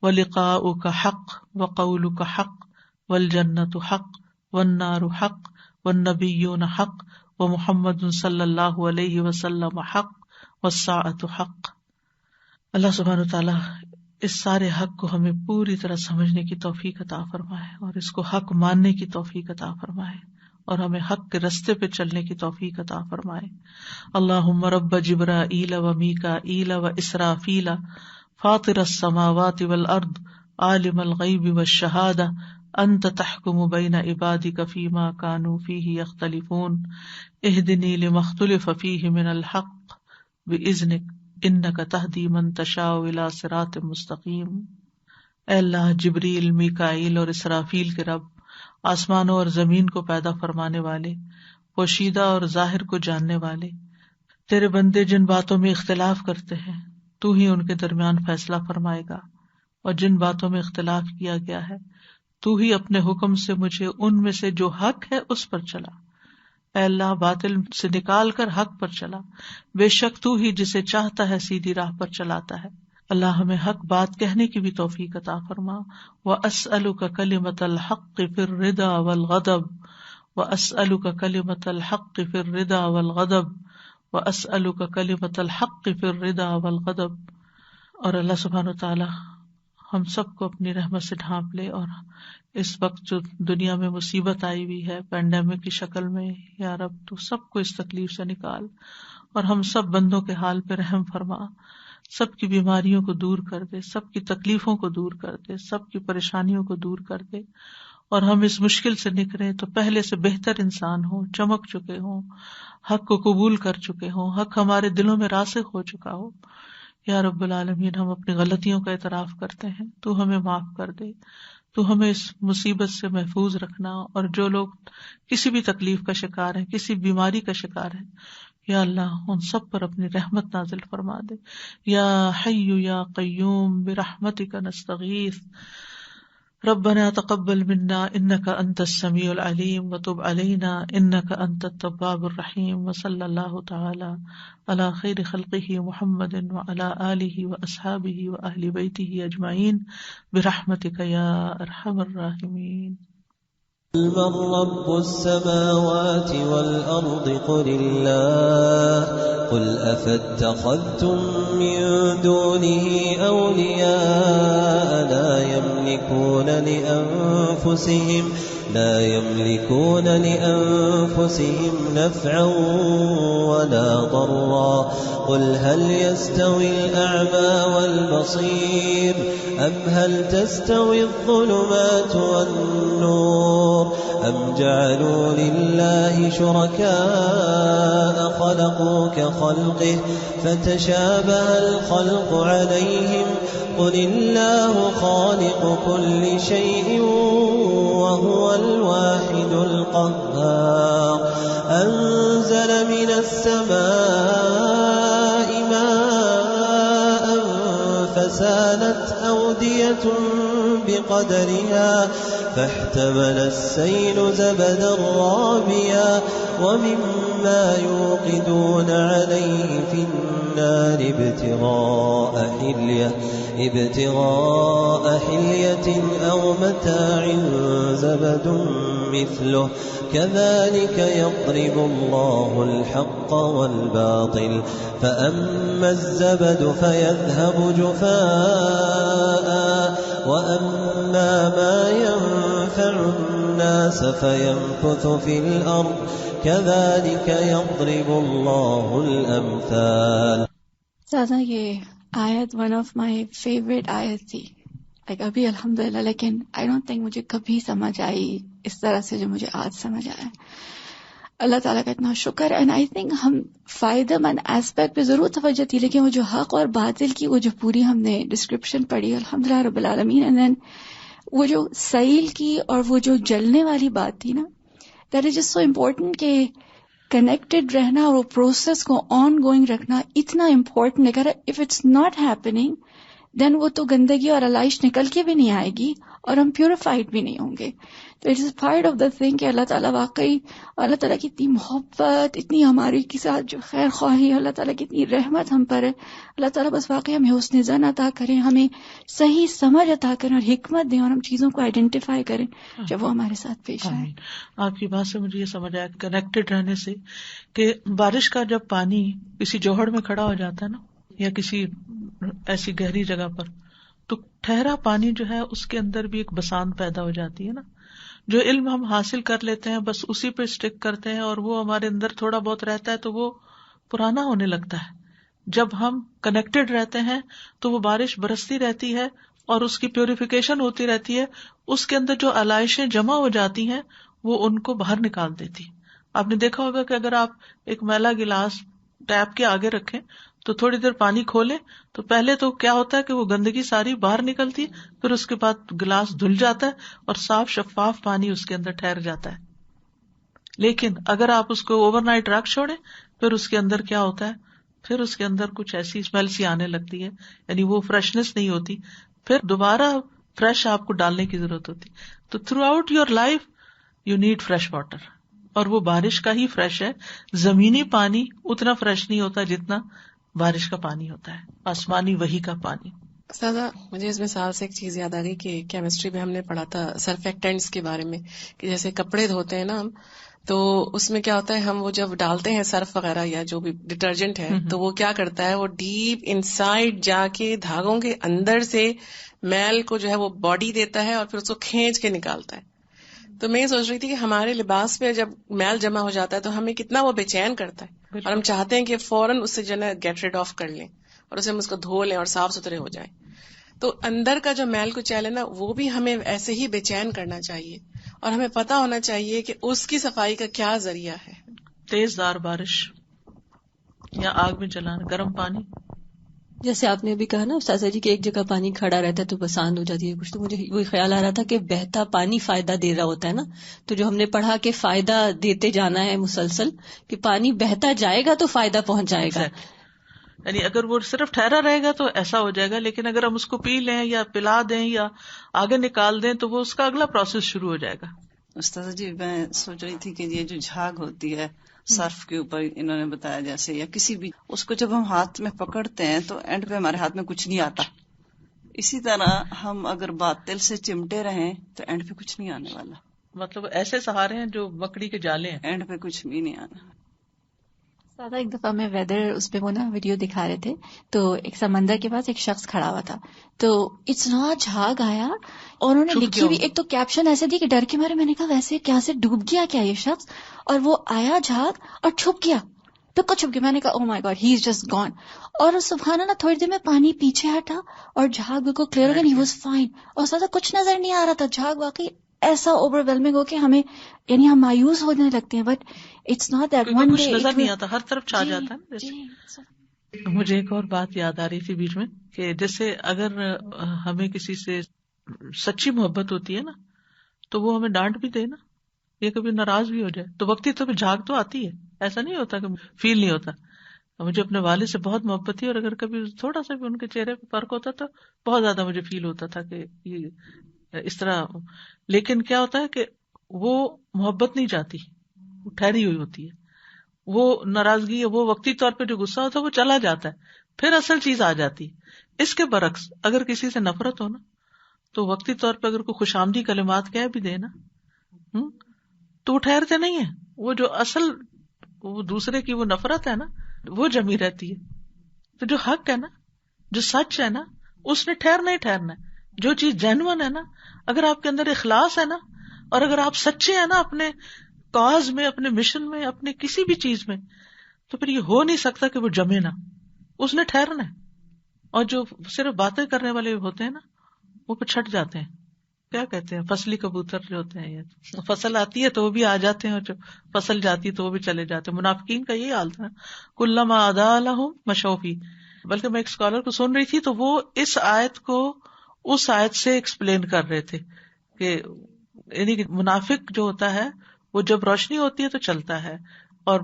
وَلِقَاؤُكَ حَقٌّ وَقَوْلُكَ حَقٌّ وَالْجَنَّةُ حَقٌّ وَالنَّارُ حَقٌّ وَالنَّبِيُّونَ حَقٌّ وَمُحَمَّدٌ صلی اللہ علیہ وسلم حق وَالسَّاعَةُ حَقٌّ. اللہ سبحانہ وتعالیٰ اس سارے حق کو ہمیں پوری طرح سمجھنے کی توفیق عطا فرمائے اور اس کو حق ماننے کی توفیق عطا فرمائے اور ہمیں حق کے رستے پہ چلنے کی توفیق عطا فرمائے. اللہم رب جبرائیل و میکائیل و اسرافیل فاطر السماوات والارض عالم الغیب والشہادہ انت تحکم بین عبادک فیما کانوا فیہ یختلفون اہدنی لما اختلف فیہ من الحق باذنک انک تہدی من تشاء الی صراط مستقیم. اے اللہ، جبریل، میکائیل اور اسرافیل کے رب، آسمانوں اور زمین کو پیدا فرمانے والے، پوشیدہ اور ظاہر کو جاننے والے، تیرے بندے جن باتوں میں اختلاف کرتے ہیں تو ہی ان کے درمیان فیصلہ فرمائے گا، اور جن باتوں میں اختلاف کیا گیا ہے تو ہی اپنے حکم سے مجھے ان میں سے جو حق ہے اس پر چلا. اے اللہ، باطل سے نکال کر حق پر چلا، بے شک تو ہی جسے چاہتا ہے سیدھی راہ پر چلاتا ہے. اللہ ہمیں حق بات کہنے کی بھی توفیق عطا فرما. وَأَسْأَلُكَ كَلِمَةَ الْحَقِّ فِي الرِّضَا وَالْغَضَبِ وَأَسْأَلُكَ كَلِمَةَ الْحَقِّ فِي الرِّضَا وَالْغَضَبِ وَأَسْأَلُكَ كَلِمَةَ الْحَقِّ فِي الرِّضَا وَالْغَضَبِ. اور اللہ سبحانہ وتعالی ہم سب کو اپنی رحمت سے ڈھانپ لے، اور اس وقت جو دنیا میں مصیبت آئی ہوئی ہے پینڈیمک کی شکل میں، یا رب تو سب کو اس تکلیف سے نکال اور ہم سب بندوں کے حال پہ رحم فرما، سب کی بیماریوں کو دور کر دے، سب کی تکلیفوں کو دور کر دے، سب کی پریشانیوں کو دور کر دے، اور ہم اس مشکل سے نکلیں تو پہلے سے بہتر انسان ہوں، چمک چکے ہوں، حق کو قبول کر چکے ہوں، حق ہمارے دلوں میں راسخ ہو چکا ہو. یا رب العالمین ہم اپنی غلطیوں کا اعتراف کرتے ہیں، تو ہمیں معاف کر دے، تو ہمیں اس مصیبت سے محفوظ رکھنا، اور جو لوگ کسی بھی تکلیف کا شکار ہیں، کسی بیماری کا شکار ہیں، یا اللہ ان سب پر اپنی رحمت نازل فرما دے۔ یا حی یا قیوم برحمتک نستغیث ربنا تقبل منا انك انت السميع العليم وتب علينا انك انت التواب الرحيم وصلى الله تعالى على خير خلقه محمد وعلى آله واصحابه واهل بيته اجمعين برحمتك يا ارحم الراحمين۔ من رب السماوات والأرض قل الله قل أفاتخذتم من دونه أولياء لا يملكون لأنفسهم نفعا ولا ضرا قل هل يستوي الأعمى والبصير أم هل تستوي الظلمات والنور أم جعلوا لله شركاء خلقوا كخلقه فتشابه الخلق عليهم قل الله خالق كل شيء وهو الواحد القهار أنزل من السماء ماء فسالت أودية بقدرها فاحتمل السيل زبدا رابيا ومما يوقدون عليه في النار ابتغاء حلية أو متاع زبد مثله كذلك يضرب الله الحق والباطل فأما الزبد فيذهب جفاء وأما ما ينفع الناس فيمكث في الأرض كذلك يضرب الله الأمثال۔ سادہ یہ آیت ون آف مائی فیوریٹ آیت تھی، ابھی الحمدللہ، لیکن آئی ڈونٹ تھنک مجھے کبھی سمجھ آئی اس طرح سے جو مجھے آج سمجھ آیا۔ اللہ تعالیٰ کا اتنا شکر، اینڈ آئی تھنک ہم فائدہ مند ایسپیکٹ پہ ضرور توجہ تھی، لیکن وہ جو حق اور باطل کی وہ جو پوری ہم نے ڈسکرپشن پڑھی الحمدللہ رب العالمین، اینڈ دین وہ جو سیل کی اور وہ جو جلنے والی بات تھی نا، that is just so important کہ کنیکٹڈ رہنا اور وہ پروسیس کو آن گوئنگ رکھنا اتنا امپورٹنٹ ہے۔ اگر اف اٹس ناٹ ہیپننگ دین وہ تو گندگی اور علائش نکل کے بھی نہیں آئے گی اور ہم پیوریفائڈ بھی نہیں ہوں گے۔ تو it is part of the thing کہ اللہ تعالیٰ واقعی، اللہ تعالیٰ کی اتنی محبت، اتنی ہماری کے ساتھ جو خیر خواہی، اللہ تعالیٰ کی اتنی رحمت ہم پر ہے۔ اللہ تعالیٰ بس واقعی ہمیں حسن ظن عطا کریں، ہمیں صحیح سمجھ عطا کریں اور حکمت دیں، اور ہم چیزوں کو آئیڈینٹیفائی کریں جب وہ ہمارے ساتھ پیش آئے۔ آپ کی بات سے مجھے یہ سمجھ آیا کنیکٹڈ رہنے سے کہ بارش کا جب پانی کسی جوہڑ میں کھڑا ہو جاتا ہے نا، یا کسی ایسی گہری جگہ پر، تو ٹھہرا پانی جو ہے اس کے اندر بھی ایک بسانت پیدا ہو جاتی ہے نا۔ جو علم ہم حاصل کر لیتے ہیں بس اسی پہ اسٹک کرتے ہیں اور وہ ہمارے اندر تھوڑا بہت رہتا ہے تو وہ پرانا ہونے لگتا ہے۔ جب ہم کنیکٹڈ رہتے ہیں تو وہ بارش برستی رہتی ہے اور اس کی پیوریفیکیشن ہوتی رہتی ہے، اس کے اندر جو علائشیں جمع ہو جاتی ہیں وہ ان کو باہر نکال دیتی۔ آپ نے دیکھا ہوگا کہ اگر آپ ایک میلا گلاس ٹیپ کے آگے رکھیں تو تھوڑی دیر پانی کھولیں تو پہلے تو کیا ہوتا ہے کہ وہ گندگی ساری باہر نکلتی ہے، پھر اس کے بعد گلاس دھل جاتا ہے اور صاف شفاف پانی اس کے اندر ٹھہر جاتا ہے۔ لیکن اگر آپ اس کو اوور نائٹ رکھ چھوڑیں پھر اس کے اندر کیا ہوتا ہے، پھر اس کے اندر کچھ ایسی اسمیل سی آنے لگتی ہے، یعنی وہ فریشنس نہیں ہوتی، پھر دوبارہ فریش آپ کو ڈالنے کی ضرورت ہوتی۔ تو through out your life you need fresh water, اور وہ بارش کا ہی فریش ہے۔ زمینی پانی اتنا فریش نہیں ہوتا جتنا بارش کا پانی ہوتا ہے، آسمانی وحی کا پانی۔ سادہ مجھے اس مثال سے ایک چیز یاد آ گئی کہ کیمسٹری میں ہم نے پڑھا تھا سرفیکٹنٹس کے بارے میں، کہ جیسے کپڑے دھوتے ہیں نا ہم، تو اس میں کیا ہوتا ہے، ہم وہ جب ڈالتے ہیں سرف وغیرہ یا جو بھی ڈٹرجنٹ ہے تو وہ کیا کرتا ہے، وہ ڈیپ انسائڈ جا کے دھاگوں کے اندر سے میل کو جو ہے وہ باڈی دیتا ہے اور پھر اس کو کھینچ کے نکالتا ہے۔ تو میں یہ سوچ رہی تھی کہ ہمارے لباس پہ جب میل جمع ہو جاتا ہے تو ہمیں کتنا وہ بے چین کرتا ہے، اور ہم چاہتے ہیں کہ فوراً اس سے جو ہے گیٹ ریڈ آف کر لیں اور اسے ہم اس کو دھو لیں اور صاف ستھرے ہو جائیں۔ تو اندر کا جو میل کچیل ہے نا، وہ بھی ہمیں ایسے ہی بے چین کرنا چاہیے، اور ہمیں پتا ہونا چاہیے کہ اس کی صفائی کا کیا ذریعہ ہے۔ تیز دھار بارش یا آگ میں جلانا، گرم پانی جیسے آپ نے ابھی کہا نا استاذہ جی کہ ایک جگہ پانی کھڑا رہتا ہے تو بساند ہو جاتی ہے کچھ، تو مجھے وہی خیال آ رہا تھا کہ بہتا پانی فائدہ دے رہا ہوتا ہے نا، تو جو ہم نے پڑھا کہ فائدہ دیتے جانا ہے مسلسل، کہ پانی بہتا جائے گا تو فائدہ پہنچ جائے گا. یعنی اگر وہ صرف ٹھہرا رہے گا تو ایسا ہو جائے گا، لیکن اگر ہم اس کو پی لیں یا پلا دیں یا آگے نکال دیں تو وہ اس کا اگلا پروسیس شروع ہو جائے گا. استاذہ جی میں سوچ رہی تھی کہ یہ جو جھاگ ہوتی ہے صرف کے اوپر انہوں نے بتایا جیسے، یا کسی بھی اس کو جب ہم ہاتھ میں پکڑتے ہیں تو اینڈ پہ ہمارے ہاتھ میں کچھ نہیں آتا، اسی طرح ہم اگر باطل سے چمٹے رہیں تو اینڈ پہ کچھ نہیں آنے والا. مطلب ایسے سہارے ہیں جو مکڑی کے جالے ہیں، اینڈ پہ کچھ بھی نہیں آنا. زیادہ ایک دفعہ میں ویدر اس پہ وہ نا ویڈیو دکھا رہے تھے، تو ایک سمندر کے پاس ایک شخص کھڑا ہوا تھا، تو اتنا جھاگ آیا اور انہوں نے لکھی بھی ایک تو کیپشن ایسے تھی کہ ڈر کے مارے میں نے کہا ویسے کیا سے ڈوب گیا کیا یہ شخص، اور وہ آیا جھاگ اور چھپ گیا، بالکل چھپ گیا. میں نے کہا oh my God he is just gone. اور سبحان اللہ تھوڑی دیر میں پانی پیچھے ہٹا اور جھاگ بالکل کلیئر ہو گیا، ہی واز فائن. اور زیادہ کچھ نظر نہیں آ رہا تھا، جھاگ واقعی ایسا اوور ویلمنگ ہو کہ ہمیں یعنی ہم مایوس ہونے لگتے ہیں، but it's not that one کچھ نظر نہیں آتا، ہر طرف چھا جاتا ہے. مجھے ایک اور بات یاد آ رہی تھی بیچ میں کہ جیسے اگر ہمیں کسی سے سچی محبت ہوتی ہے نا تو وہ ہمیں ڈانٹ بھی دے نا یا کبھی ناراض بھی ہو جائے تو وقتی تو جھاگ تو آتی ہے، ایسا نہیں ہوتا کہ فیل نہیں ہوتا. مجھے اپنے والد سے بہت محبت تھی اور اگر کبھی تھوڑا سا بھی ان کے چہرے پہ فرق ہوتا تو بہت زیادہ مجھے فیل ہوتا تھا کہ یہ اس طرح. لیکن کیا ہوتا ہے کہ وہ محبت نہیں جاتی، وہ ٹھہری ہوئی ہوتی ہے. وہ ناراضگی وہ وقتی طور پہ جو غصہ ہوتا ہے وہ چلا جاتا ہے، پھر اصل چیز آ جاتی. اس کے برعکس اگر کسی سے نفرت ہو نا تو وقتی طور پہ اگر کوئی خوش آمدی کلمات کہہ بھی دے نا تو وہ ٹھہرتے نہیں ہیں. وہ جو اصل وہ دوسرے کی وہ نفرت ہے نا وہ جمی رہتی ہے. تو جو حق ہے نا، جو سچ ہے نا، اس نے ٹھہرنا ہی ٹھہرنا ہے. جو چیز جینوئن ہے نا، اگر آپ کے اندر اخلاص ہے نا اور اگر آپ سچے ہیں نا اپنے کاز میں، اپنے مشن میں، اپنے کسی بھی چیز میں، تو پھر یہ ہو نہیں سکتا کہ وہ جمے نا، اس نے ٹھہرنا ہے. اور جو صرف باتیں کرنے والے ہوتے ہیں نا وہ پھر چھٹ جاتے ہیں. کیا کہتے ہیں فصلی کبوتر جو ہوتے ہیں، یہ فصل آتی ہے تو وہ بھی آ جاتے ہیں اور جو فصل جاتی ہے تو وہ بھی چلے جاتے ہیں. منافقین کا یہی حال تھا، کلما اضاء لهم مشوا فیہ. بلکہ میں ایک اسکالر کو سن رہی تھی تو وہ اس آیت کو اس آیت سے ایکسپلین کر رہے تھے کہ یعنی کہ منافق جو ہوتا ہے وہ جب روشنی ہوتی ہے تو چلتا ہے اور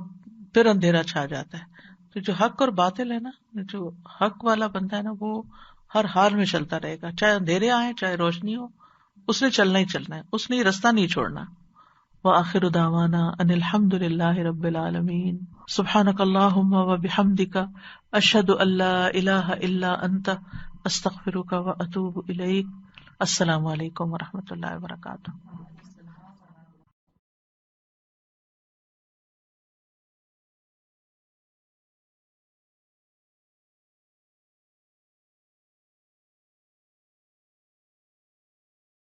پھر اندھیرا چھا جاتا ہے. تو جو حق اور باطل ہے نا، جو حق والا بندہ ہے نا وہ ہر حال میں چلتا رہے گا، چاہے اندھیرے آئے چاہے روشنی ہو، اس نے چلنا ہی چلنا ہے، اس نے رستہ نہیں چھوڑنا. وآخر دعوانا ان الحمد للہ رب العالمین. سبحانک اللہم وبحمدک اشہد ان لا الہ الا انت استغفرک واتوب الیک. السلام علیکم ورحمۃ اللہ وبرکاتہ.